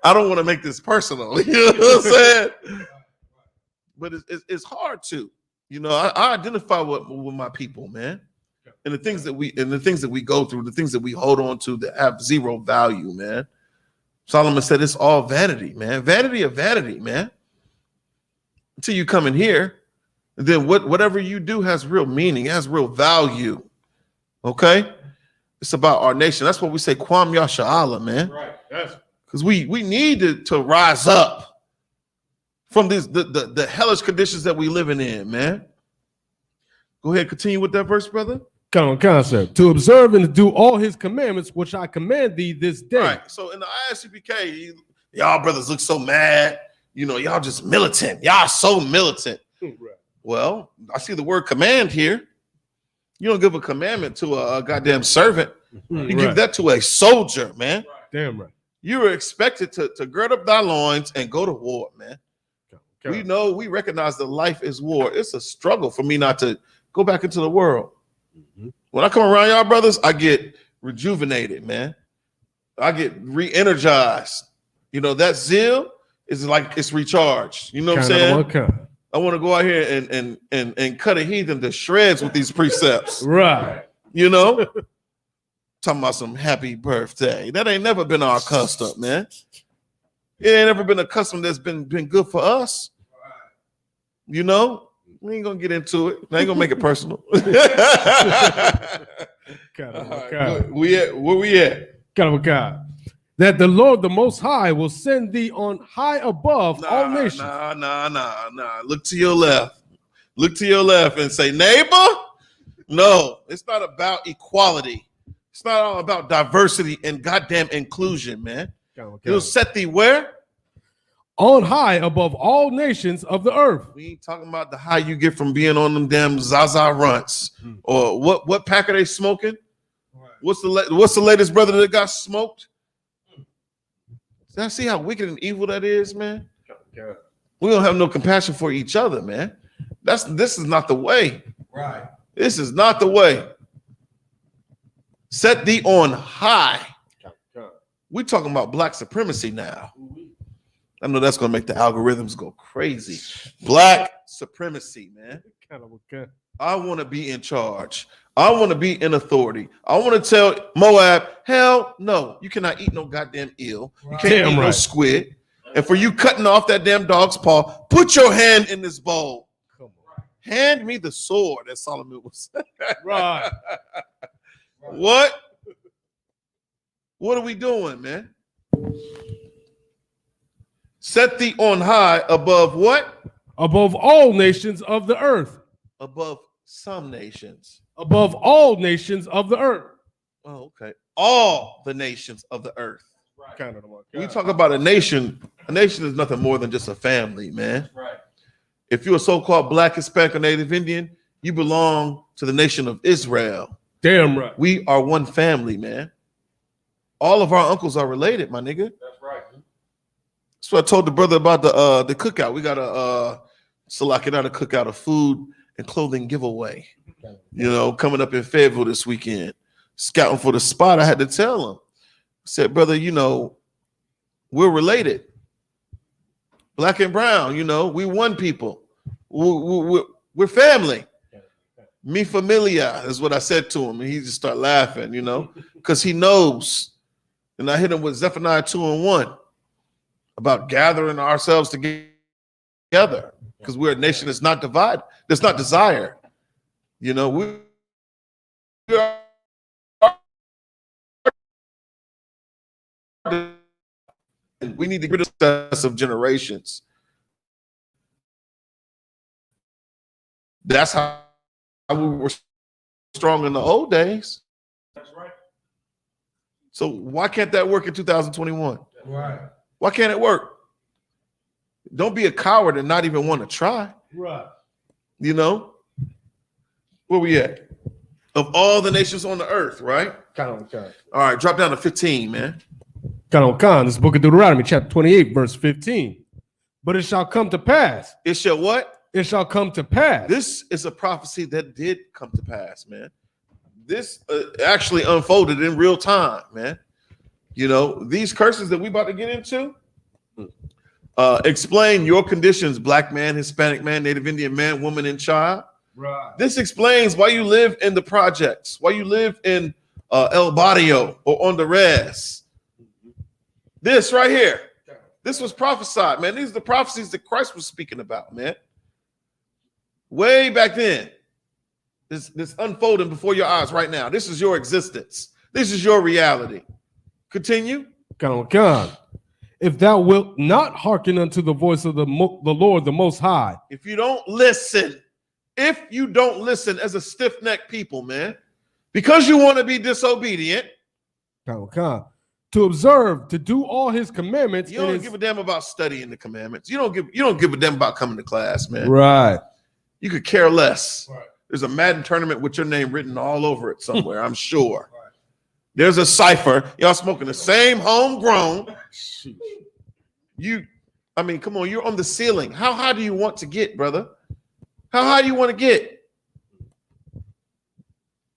Speaker 1: I don't want to make this personal. You know what I'm saying? But it's hard to. You know, I identify with my people, man, and the things that we go through, the things that we hold on to that have zero value, man. Solomon said it's all vanity, man. Vanity of vanity, man. Until you come in here, and then whatever you do has real meaning, has real value. Okay, it's about our nation. That's what we say, Kwam Yasha'Allah, man.
Speaker 2: Right. Yes.
Speaker 1: Because we need to rise up from the hellish conditions that we living in, man. Go ahead, continue with that verse, brother.
Speaker 2: Concept. To observe and to do all his commandments, which I command thee this day.
Speaker 1: Right. So in the ISUPK, y'all brothers look so mad. You know, y'all just militant. Y'all so militant.
Speaker 2: Right.
Speaker 1: Well, I see the word command here. You don't give a commandment to a goddamn servant. You give that to a soldier, man.
Speaker 2: Damn right.
Speaker 1: You are expected to gird up thy loins and go to war, man. We recognize that life is war. It's a struggle for me not to go back into the world. When I come around y'all brothers, I get rejuvenated, man. I get re-energized. You know, that zeal is like it's recharged. You know what I'm saying? I want to go out here and cut a heathen to shreds with these precepts.
Speaker 2: Right.
Speaker 1: You know? Talking about some happy birthday. That ain't never been our custom, man. It ain't ever been a custom that's been good for us. You know? We ain't gonna get into it. I ain't gonna make it personal.
Speaker 2: Where we at? that the Lord, the Most High, will send thee on high above all nations.
Speaker 1: Nah. Look to your left. Look to your left and say, neighbor. No, it's not about equality. It's not all about diversity and goddamn inclusion, man. He'll set thee where?
Speaker 2: On high above all nations of the earth.
Speaker 1: We ain't talking about the high you get from being on them damn Zaza runts. Or what pack are they smoking? What's the latest brother that got smoked? See how wicked and evil that is, man? We don't have no compassion for each other, man. This is not the way.
Speaker 4: Right.
Speaker 1: This is not the way. Set thee on high. We're talking about black supremacy now. I know that's gonna make the algorithms go crazy. Black supremacy, man. I want to be in charge. I want to be in authority. I want to tell Moab, hell no, you cannot eat no goddamn eel. You can't eat no squid. And for you cutting off that damn dog's paw, put your hand in this bowl. Hand me the sword, as Solomon was saying.
Speaker 2: Right.
Speaker 1: What? What are we doing, man? Set thee on high above what?
Speaker 2: Above all nations of the earth.
Speaker 1: Above some nations.
Speaker 2: Above all nations of the earth.
Speaker 1: Oh, okay. All the nations of the earth.
Speaker 2: Right.
Speaker 1: We talk about a nation. A nation is nothing more than just a family, man.
Speaker 2: Right.
Speaker 1: If you're a so-called Black, Hispanic, or Native Indian, you belong to the nation of Israel.
Speaker 2: Damn right.
Speaker 1: We are one family, man. All of our uncles are related, my nigga.
Speaker 2: That's right.
Speaker 1: So I told the brother about the cookout. We got a cookout of food and clothing giveaway. You know, coming up in Fayetteville this weekend. Scouting for the spot. I had to tell him. I said, brother, you know, we're related. Black and brown, you know, we one people. We're family. Mi familia is what I said to him. And he just started laughing, you know, because he knows. And I hit him with Zephaniah 2:1 about gathering ourselves together because we're a nation that's not divided, that's not desired. You know, we need to get rid of generations. That's how we were strong in the old days.
Speaker 2: That's right.
Speaker 1: So why can't that work in 2021?
Speaker 2: Right.
Speaker 1: Why can't it work? Don't be a coward and not even want to try.
Speaker 2: Right.
Speaker 1: You know? Where we at? Of all the nations on the earth, right?
Speaker 2: All
Speaker 1: right, drop down to 15, man.
Speaker 2: This is Book of Deuteronomy, chapter 28, verse 15. But it shall come to pass.
Speaker 1: It shall what?
Speaker 2: It shall come to pass.
Speaker 1: This is a prophecy that did come to pass, man. This actually unfolded in real time, man. You know, these curses that we about to get into explain your conditions, Black man, Hispanic man, Native Indian man, woman, and child.
Speaker 2: Right.
Speaker 1: This explains why you live in the projects, why you live in El Barrio or on the res. This right here, this was prophesied, man. These are the prophecies that Christ was speaking about, man. Way back then. This unfolding before your eyes right now. This is your existence. This is your reality. Continue. If
Speaker 2: thou wilt not hearken unto the voice of the Lord, the Most High.
Speaker 1: If you don't listen as a stiff-necked people, man, because you want to be disobedient,
Speaker 2: to observe, to do all his commandments.
Speaker 1: You don't give a damn about studying the commandments. You don't give a damn about coming to class, man.
Speaker 2: Right.
Speaker 1: You could care less.
Speaker 2: Right.
Speaker 1: There's a Madden tournament with your name written all over it somewhere, I'm sure. Right. There's a cipher. Y'all smoking the same homegrown. Come on, you're on the ceiling. How high do you want to get, brother? How high do you want to get?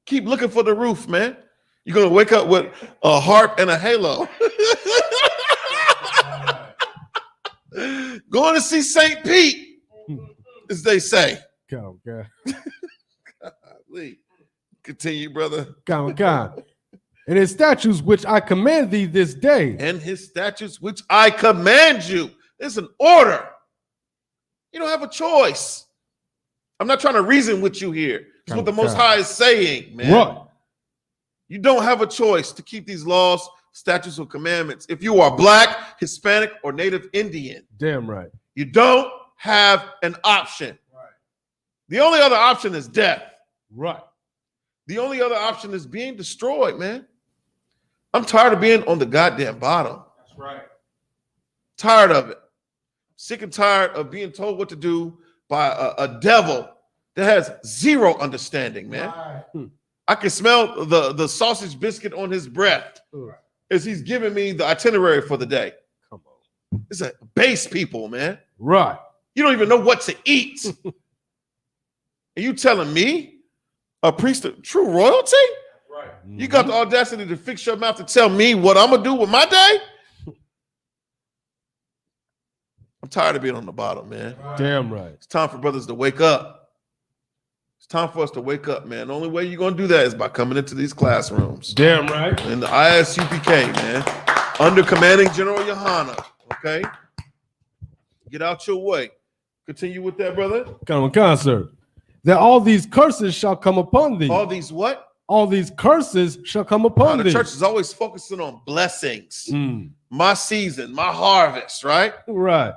Speaker 1: Keep looking for the roof, man. You're going to wake up with a harp and a halo. Going to see St. Pete, as they say. Continue, brother.
Speaker 2: And his statutes which I command thee this day.
Speaker 1: And his statutes which I command you. It's an order. You don't have a choice. I'm not trying to reason with you here. It's what the Most High is saying, man.
Speaker 2: What?
Speaker 1: You don't have a choice to keep these laws, statutes or commandments. If you are black, Hispanic, or Native Indian,
Speaker 2: Damn right.
Speaker 1: you don't have an option. Right. The only other option is death.
Speaker 2: Right.
Speaker 1: The only other option is being destroyed, man. I'm tired of being on the goddamn bottom.
Speaker 3: That's right.
Speaker 1: Tired of it. Sick and tired of being told what to do by a devil that has zero understanding, man.
Speaker 3: Right.
Speaker 1: I can smell the sausage biscuit on his breath as he's giving me the itinerary for the day.
Speaker 2: Come on.
Speaker 1: It's a base people, man.
Speaker 2: Right.
Speaker 1: You don't even know what to eat. Are you telling me, a priest of true royalty?
Speaker 3: Right.
Speaker 1: You got the audacity to fix your mouth to tell me what I'm gonna do with my day? I'm tired of being on the bottom, man.
Speaker 2: Damn right.
Speaker 1: It's time for brothers to wake up. It's time for us to wake up, man. The only way you're gonna do that is by coming into these classrooms.
Speaker 2: Damn right.
Speaker 1: In the Isupk, man, under commanding General Yohana. Okay, get out your way. Continue with that, brother.
Speaker 2: Come on, sir. That all these curses shall come upon thee.
Speaker 1: All these what?
Speaker 2: All these curses shall come upon
Speaker 1: The
Speaker 2: thee.
Speaker 1: church is always focusing on blessings.
Speaker 2: Mm.
Speaker 1: My season, my harvest, right?
Speaker 2: Right.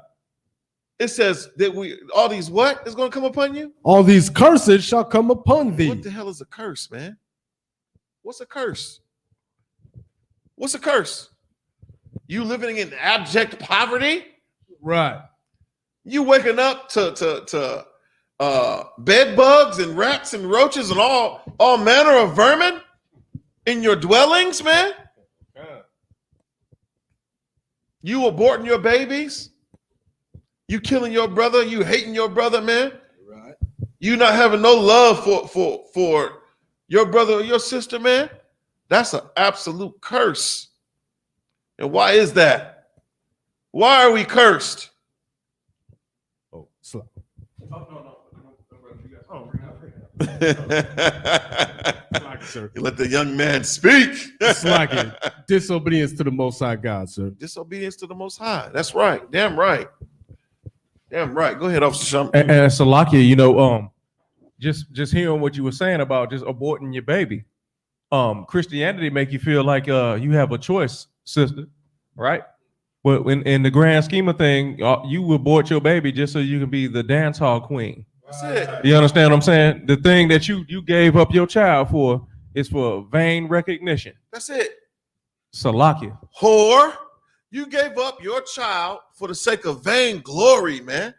Speaker 1: It says that all these what is going to come upon you?
Speaker 2: All these curses shall come upon thee.
Speaker 1: What the hell is a curse, man? What's a curse? What's a curse? You living in abject poverty?
Speaker 2: Right.
Speaker 1: You waking up to bed bugs and rats and roaches and all manner of vermin in your dwellings, man? You aborting your babies? You killing your brother? You hating your brother, man?
Speaker 4: Right.
Speaker 1: You not having no love for your brother or your sister, man? That's an absolute curse. And why is that? Why are we cursed?
Speaker 2: Oh, slow.
Speaker 1: You let the young man speak.
Speaker 2: It's like it. Disobedience to the Most High God, sir.
Speaker 1: Disobedience to the Most High. That's right. Damn right. Damn right. Go ahead, Officer Shump.
Speaker 3: And Salakia, you know, just hearing what you were saying about just aborting your baby. Christianity make you feel like you have a choice, sister, right? But in the grand scheme of thing, you abort your baby just so you can be the dance hall queen.
Speaker 1: That's it.
Speaker 3: You understand what I'm saying? The thing that you gave up your child for is for vain recognition.
Speaker 1: That's it.
Speaker 3: Salakia.
Speaker 1: Whore, you gave up your child for the sake of vain glory, man.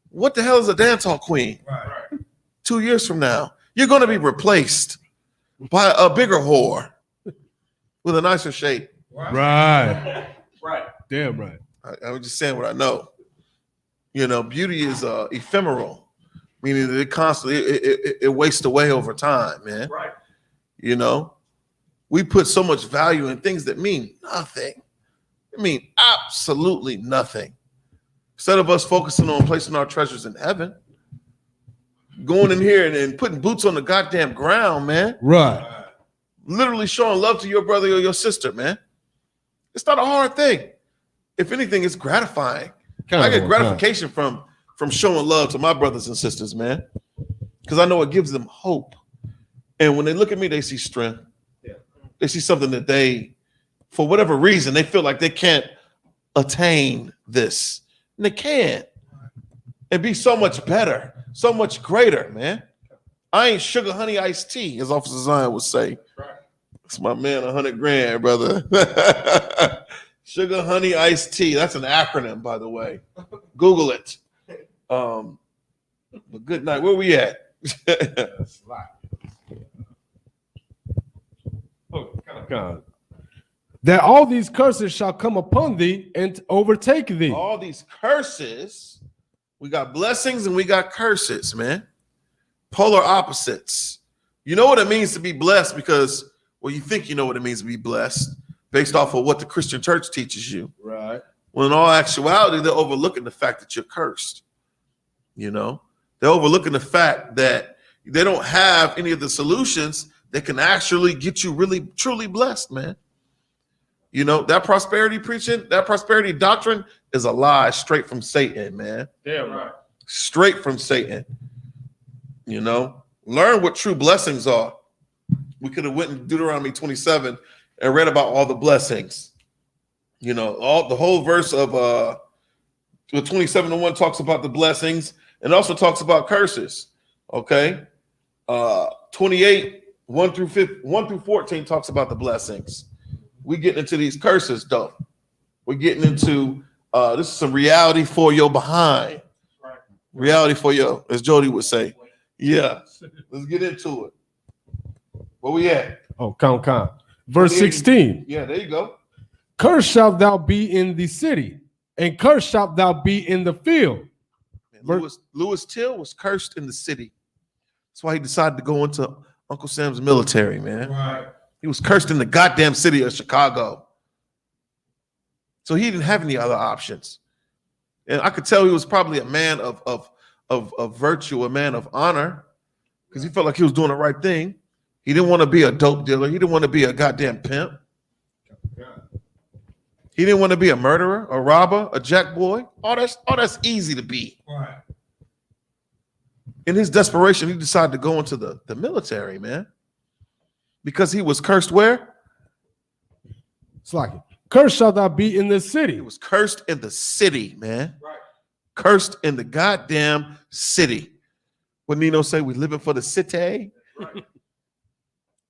Speaker 1: What the hell is a dance hall queen?
Speaker 3: Right.
Speaker 1: 2 years from now, you're going to be replaced by a bigger whore with a nicer shape.
Speaker 2: Right.
Speaker 3: Right.
Speaker 2: Damn right.
Speaker 1: I was just saying what I know. You know, beauty is ephemeral, meaning that it constantly it wastes away over time, man.
Speaker 3: Right.
Speaker 1: You know, we put so much value in things that mean nothing. I mean, absolutely nothing. Instead of us focusing on placing our treasures in heaven, going in here and putting boots on the goddamn ground, man.
Speaker 2: Right.
Speaker 1: Literally showing love to your brother or your sister, man. It's not a hard thing. If anything, it's gratifying. I get gratification from showing love to my brothers and sisters, man, because I know it gives them hope. And when they look at me, they see strength.
Speaker 3: Yeah.
Speaker 1: They see something that they, for whatever reason, they feel like they can't attain this. And they can. And be so much better, so much greater, man. I ain't sugar honey iced tea, as Officer Zion would say.
Speaker 3: Right.
Speaker 1: It's my man, 100 grand, brother. Sugar honey iced tea. That's an acronym, by the way. Google it. But good night. Where we at?
Speaker 2: God. That all these curses shall come upon thee and overtake thee.
Speaker 1: All these curses. We got blessings and we got curses, man. Polar opposites. You know what it means to be blessed because, well, you think you know what it means to be blessed based off of what the Christian church teaches you.
Speaker 2: Right.
Speaker 1: When in all actuality, they're overlooking the fact that you're cursed. You know, they're overlooking the fact that they don't have any of the solutions that can actually get you really, truly blessed, man. You know, that prosperity preaching, that prosperity doctrine is a lie straight from Satan, man.
Speaker 3: Damn right.
Speaker 1: Straight from Satan. You know, learn what true blessings are. We could have went in Deuteronomy 27 and read about all the blessings. You know, all the whole verse of 27:1 talks about the blessings and also talks about curses. Okay. 28, 1 through 14 talks about the blessings. We getting into these curses, though. We're getting into this is some reality for your behind. Reality for your, as Jody would say. Yeah. Let's get into it. Where we at?
Speaker 2: Oh, count. Verse 16.
Speaker 1: Yeah, there you go.
Speaker 2: Cursed shalt thou be in the city, and cursed shalt thou be in the field.
Speaker 1: Lewis Till was cursed in the city. That's why he decided to go into Uncle Sam's military, man.
Speaker 2: Right.
Speaker 1: He was cursed in the goddamn city of Chicago. So he didn't have any other options. And I could tell he was probably a man of virtue, a man of honor, because he felt like he was doing the right thing. He didn't want to be a dope dealer. He didn't want to be a goddamn pimp. He didn't want to be a murderer, a robber, a jack boy. All that's easy to be.
Speaker 2: Right.
Speaker 1: In his desperation, he decided to go into the military, man. Because he was cursed where?
Speaker 2: It's like it. Cursed shalt thou be in the city.
Speaker 1: He was cursed in the city, man.
Speaker 2: Right.
Speaker 1: Cursed in the goddamn city. What Nino say? We living for the city.
Speaker 2: Right.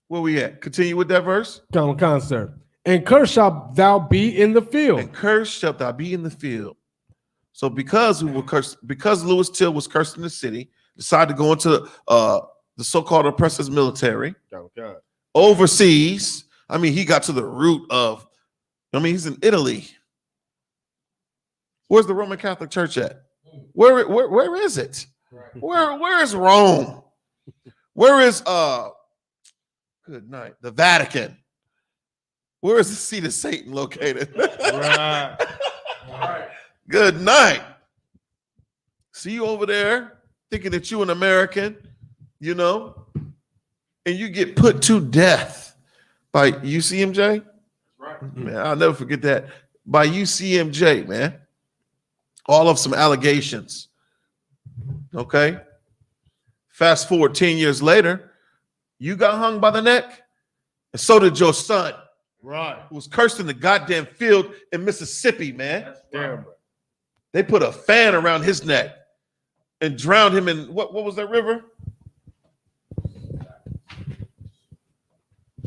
Speaker 1: Where we at? Continue with that verse.
Speaker 2: Count, sir. And cursed shalt thou be in the field.
Speaker 1: And cursed shalt thou be in the field. So because we were cursed, because Lewis Till was cursed in the city, decided to go into the so-called oppressor's military. Overseas. I mean, he got to the root of, he's in Italy. Where's the Roman Catholic Church at? Where is it? Where is Rome? Where is good night, the Vatican? Where is the seat of Satan located?
Speaker 2: Right.
Speaker 1: Good night. See you over there thinking that you an American, and you get put to death by UCMJ.
Speaker 2: Right.
Speaker 1: Man, I'll never forget that. By UCMJ, man. All of some allegations. Okay. Fast forward 10 years later, you got hung by the neck, and so did your son.
Speaker 2: Right.
Speaker 1: Who was cursed in the goddamn field in Mississippi, man.
Speaker 2: That's damn.
Speaker 1: They put a fan around his neck and drowned him in what was that river?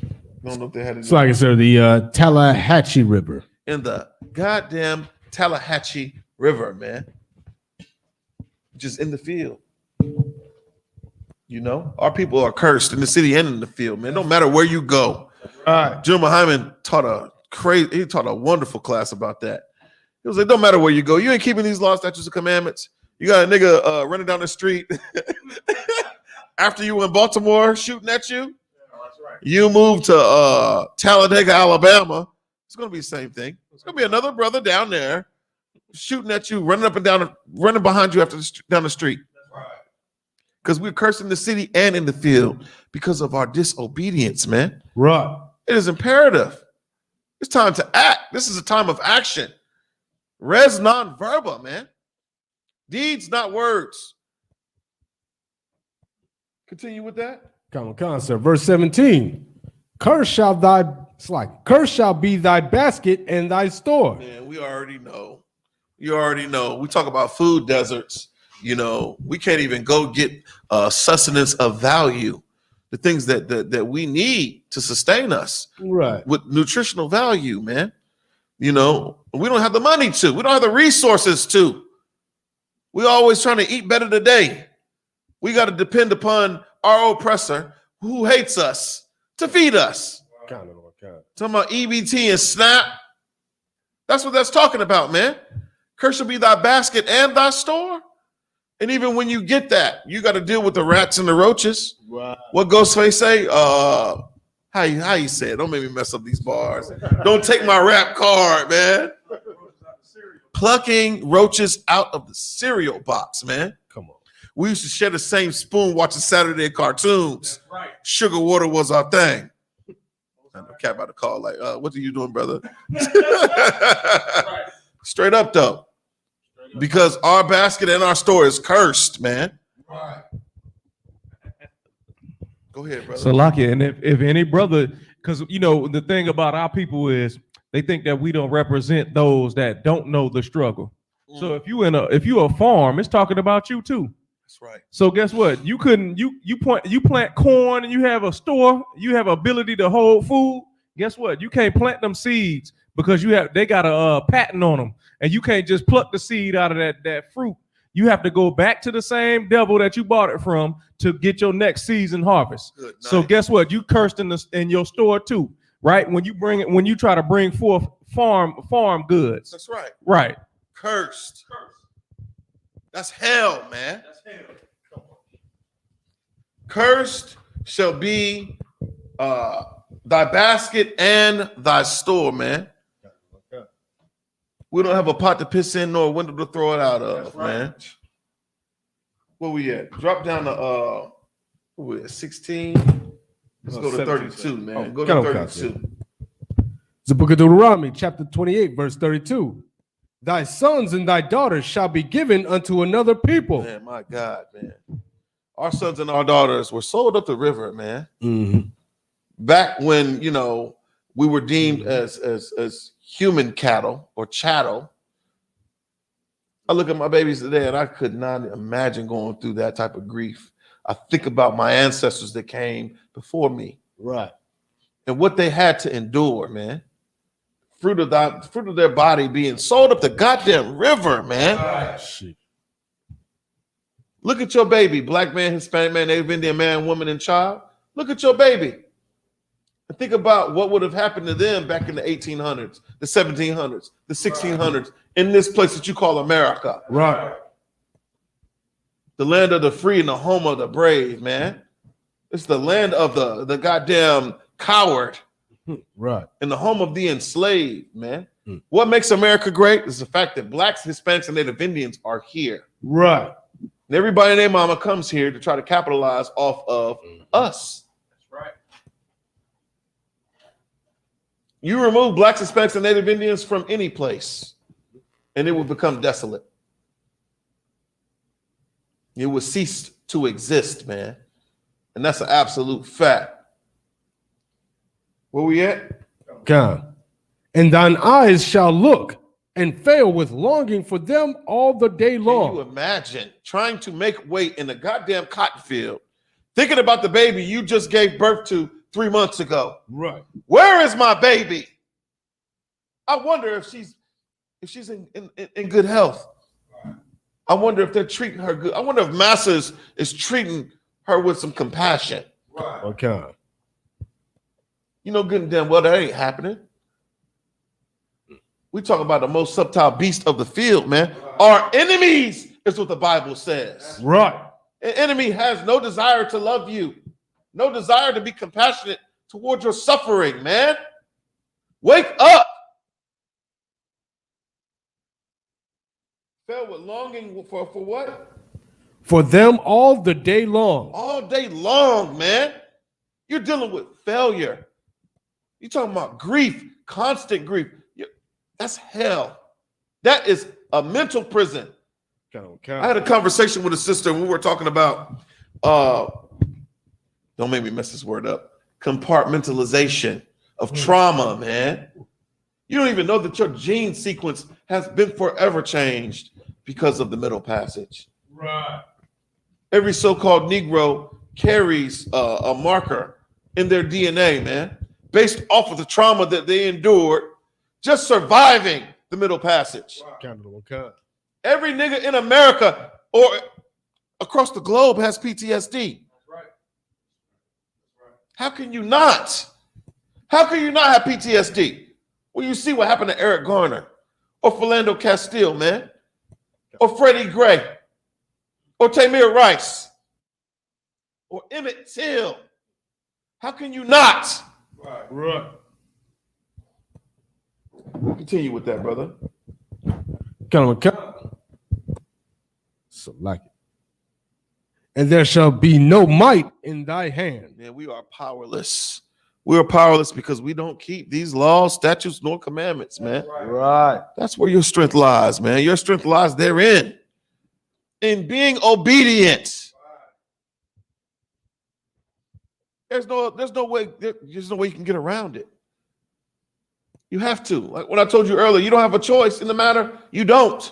Speaker 1: I don't know if they had it.
Speaker 2: It's like it, sir, the Tallahatchie River.
Speaker 1: In the goddamn Tallahatchie River, man. Just in the field. Our people are cursed in the city and in the field, man. No matter where you go.
Speaker 2: Right.
Speaker 1: Jim Hyman taught a wonderful class about that. He was like, don't matter where you go, you ain't keeping these laws, statutes, and commandments. You got a nigga running down the street after you in Baltimore shooting at you.
Speaker 2: That's right.
Speaker 1: You move to Talladega, Alabama. It's gonna be the same thing. It's gonna be another brother down there shooting at you, running up and down, running behind you down the street. Because we're cursing the city and in the field because of our disobedience, man.
Speaker 2: Right.
Speaker 1: It is imperative. It's time to act. This is a time of action. Res non verba, man. Deeds, not words. Continue with that.
Speaker 2: Come, sir. Verse 17. Cursed shall be thy basket and thy store.
Speaker 1: Man, we already know. You already know. We talk about food deserts. We can't even go get sustenance of value, the things that we need to sustain us,
Speaker 2: right?
Speaker 1: With nutritional value, man. We don't have the money to. We don't have the resources to. We always trying to eat better today. We got to depend upon our oppressor who hates us to feed us.
Speaker 2: Talking
Speaker 1: about EBT and SNAP. That's what that's talking about, man. Cursed shall be thy basket and thy store. And even when you get that, you got to deal with the rats and the roaches.
Speaker 2: Wow.
Speaker 1: What Ghostface say? How you say it? Don't make me mess up these bars. Don't take my rap card, man. Plucking roaches out of the cereal box, man.
Speaker 2: Come on.
Speaker 1: We used to share the same spoon watching Saturday cartoons.
Speaker 2: That's right.
Speaker 1: Sugar water was our thing. And the cat about to call like, what are you doing, brother? Straight up, though. Because our basket and our store is cursed, man.
Speaker 2: Right.
Speaker 1: Go ahead, brother.
Speaker 3: So, Lockie, and if any brother Because you know the thing about our people is they think that we don't represent those that don't know the struggle. So if you a farm, it's talking about you too.
Speaker 1: That's right.
Speaker 3: So guess what? You plant corn and you have a store, you have ability to hold food. Guess what? You can't plant them seeds because they got a patent on them, and you can't just pluck the seed out of that fruit. You have to go back to the same devil that you bought it from to get your next season harvest. So guess what? You cursed in your store too, right? When you try to bring forth farm goods.
Speaker 1: That's right.
Speaker 3: Right.
Speaker 1: Cursed. That's hell, man. That's hell. Cursed shall be thy basket and thy store, man. We don't have a pot to piss in nor a window to throw it out of, man. Where we at? Drop down to what we at, 16. Let's go to 32, man. Go to 32.
Speaker 2: It's the book of Deuteronomy, chapter 28, verse 32. Thy sons and thy daughters shall be given unto another people.
Speaker 1: Man, my God, man. Our sons and our daughters were sold up the river, man.
Speaker 2: Mm-hmm.
Speaker 1: Back when, we were deemed as human cattle or chattel. I look at my babies today and I could not imagine going through that type of grief. I think about my ancestors that came before me.
Speaker 2: Right.
Speaker 1: And what they had to endure, man. Fruit of their body being sold up the goddamn river, man.
Speaker 2: Shit.
Speaker 1: Look at your baby, black man, Hispanic man, Native Indian man, woman, and child. Look at your baby. And think about what would have happened to them back in the 1800s, the 1700s, the 1600s, in this place that you call America.
Speaker 2: Right.
Speaker 1: The land of the free and the home of the brave, man. It's the land of the goddamn coward.
Speaker 2: Right.
Speaker 1: And the home of the enslaved, man. What makes America great is the fact that blacks, Hispanics, and Native Indians are here.
Speaker 2: Right.
Speaker 1: And everybody and their mama comes here to try to capitalize off of us.
Speaker 3: That's right.
Speaker 1: You remove blacks, Hispanics, and Native Indians from any place, and it will become desolate. It will cease to exist, man. And that's an absolute fact. Where we at?
Speaker 2: God. And thine eyes shall look and fail with longing for them all the day long.
Speaker 1: Can you imagine trying to make weight in a goddamn cotton field, thinking about the baby you just gave birth to 3 months ago?
Speaker 2: Right.
Speaker 1: Where is my baby? I wonder if she's in good health. I wonder if they're treating her good. I wonder if Massa is treating her with some compassion.
Speaker 2: Right. Okay.
Speaker 1: You know good and damn well that ain't happening. We talk about the most subtle beast of the field, man. Our enemies is what the Bible says.
Speaker 2: Right.
Speaker 1: An enemy has no desire to love you, no desire to be compassionate towards your suffering, man. Wake up. Filled with longing for what?
Speaker 2: For them all the day long.
Speaker 1: All day long, man. You're dealing with failure. You're talking about grief, constant grief. That's hell. That is a mental prison. I had a conversation with a sister and we were talking about, don't make me mess this word up, compartmentalization of trauma, man. You don't even know that your gene sequence has been forever changed because of the Middle Passage.
Speaker 2: Right.
Speaker 1: Every so-called Negro carries a marker in their DNA, man, based off of the trauma that they endured just surviving the Middle Passage.
Speaker 2: Wow.
Speaker 1: Every nigga in America or across the globe has PTSD.
Speaker 2: Right.
Speaker 1: How can you not? How can you not have PTSD when you see what happened to Eric Garner or Philando Castile, man, or Freddie Gray or Tamir Rice or Emmett Till? How can you not?
Speaker 2: Right.
Speaker 1: Continue with that, brother.
Speaker 2: So like it. And there shall be no might in thy hand.
Speaker 1: Man, we are powerless. We are powerless because we don't keep these laws, statutes, nor commandments, man.
Speaker 2: Right.
Speaker 1: That's where your strength lies, man. Your strength lies therein, in being obedient. There's no way you can get around it. You have to. Like what I told you earlier, you don't have a choice in the matter. You don't.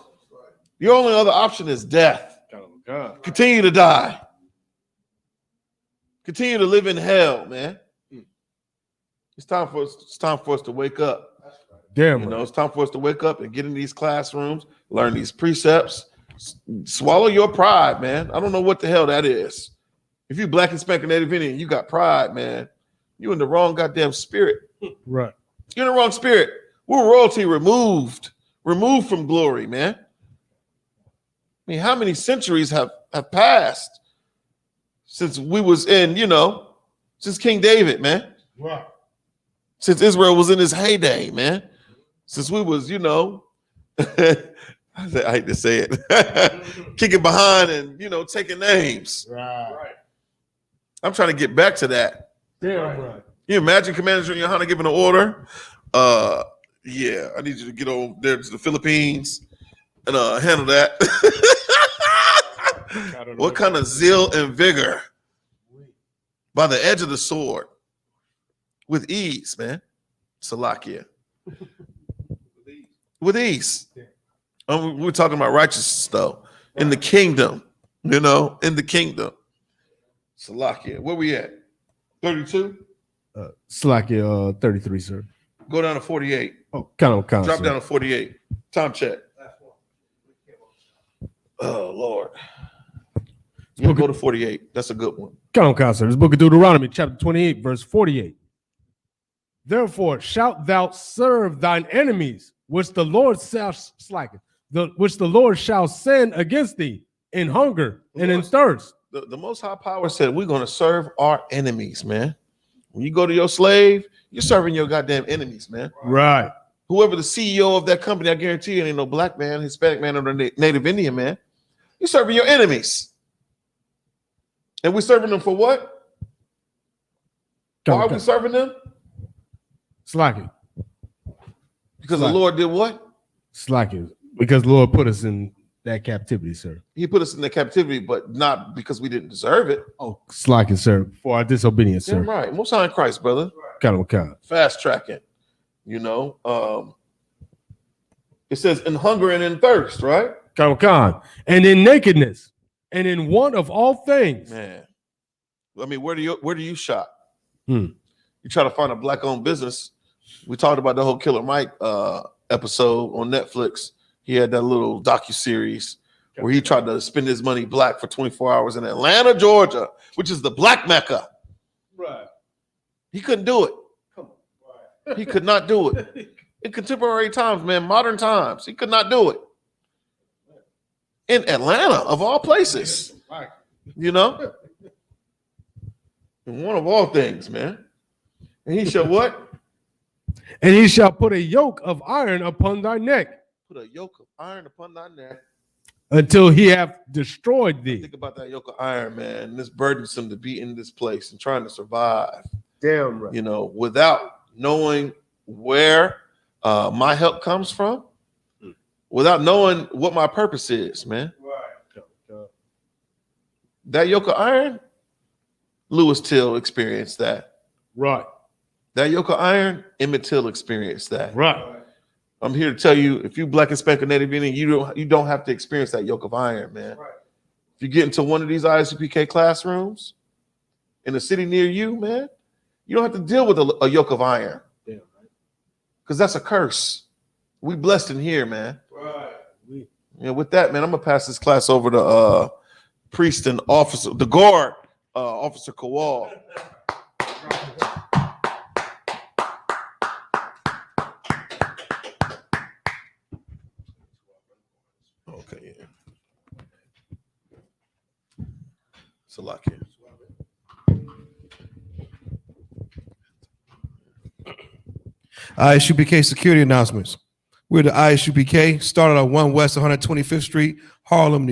Speaker 1: Your only other option is death. Continue to die. Continue to live in hell, man. It's time for us to wake up.
Speaker 2: Damn
Speaker 1: You
Speaker 2: right.
Speaker 1: know, it's time for us to wake up and get in these classrooms, learn these precepts, swallow your pride, man. I don't know what the hell that is. If you black and spanking Native Indian, you got pride, man. You in the wrong goddamn spirit.
Speaker 2: Right.
Speaker 1: You're in the wrong spirit. We're royalty removed from glory, man. I mean, how many centuries have passed since we was in, since King David, man?
Speaker 2: Right.
Speaker 1: Since Israel was in his heyday, man. Since we was, I hate to say it, kicking behind and, taking names.
Speaker 2: Right.
Speaker 1: I'm trying to get back to that.
Speaker 2: Damn right.
Speaker 1: You imagine Commander Johanna giving an order? Yeah, I need you to get over there to the Philippines and handle that. What kind of zeal and vigor? By the edge of the sword. With ease, man. Salakia. With ease. We're talking about righteousness, though. In the kingdom. In the kingdom. Salakia. Where we at? 32?
Speaker 2: Slakia 33, sir.
Speaker 1: Go down to 48.
Speaker 2: Oh, count.
Speaker 1: Drop
Speaker 2: sir.
Speaker 1: down to 48. Time check. Oh, Lord. Yeah, go to 48. That's a good one.
Speaker 2: Count, sir. This book of Deuteronomy, chapter 28, verse 48. Therefore, shalt thou serve thine enemies, which the Lord shall send against thee in hunger and in thirst.
Speaker 1: The Most High Power said we're going to serve our enemies, man. When you go to your slave, you're serving your goddamn enemies, man.
Speaker 2: Right.
Speaker 1: Whoever the CEO of that company, I guarantee you ain't no black man, Hispanic man, or Native Indian man. You're serving your enemies. And we're serving them for what? Why are we serving them?
Speaker 2: Slacky.
Speaker 1: Because the Lord did what?
Speaker 2: Slacky. Because the Lord put us in that captivity, sir.
Speaker 1: He put us in the captivity, but not because we didn't deserve it.
Speaker 2: Oh, slacky, sir. For our disobedience, sir.
Speaker 1: Damn right. Most High in Christ, brother.
Speaker 2: Count.
Speaker 1: Fast tracking. It says in hunger and in thirst, right?
Speaker 2: Count. And in nakedness and in want of all things.
Speaker 1: Man. I mean, where do you shop?
Speaker 2: You
Speaker 1: try to find a black-owned business. We talked about the whole Killer Mike episode on Netflix. He had that little docuseries where he tried to spend his money black for 24 hours in Atlanta, Georgia, which is the black Mecca.
Speaker 2: Right.
Speaker 1: He couldn't do it. He could not do it. In contemporary times, man, modern times, he could not do it. In Atlanta, of all places. In one of all things, man. And he shall what?
Speaker 2: And he shall put a yoke of iron upon thy neck.
Speaker 1: Put a yoke of iron upon thy neck.
Speaker 2: Until he have destroyed thee.
Speaker 1: Think about that yoke of iron, man. It's burdensome to be in this place and trying to survive.
Speaker 2: Damn right.
Speaker 1: Without knowing where my help comes from, without knowing what my purpose is, man.
Speaker 2: Right.
Speaker 1: That yoke of iron, Lewis Till experienced that.
Speaker 2: Right.
Speaker 1: That yoke of iron, Emmett Till experienced that.
Speaker 2: Right.
Speaker 1: I'm here to tell you, if you black and spank Native Indian, you don't have to experience that yoke of iron, man.
Speaker 2: Right.
Speaker 1: If you get into one of these ISUPK classrooms in a city near you, man, you don't have to deal with a yoke of iron.
Speaker 2: Yeah,
Speaker 1: because that's a curse. We blessed in here, man.
Speaker 2: Right.
Speaker 1: With that, man, I'm gonna pass this class over to priest and officer, the guard, Officer Kowal. Okay, yeah. Salakia.
Speaker 4: ISUPK security announcements. We're the ISUPK, started on 1 West 125th Street, Harlem, New York.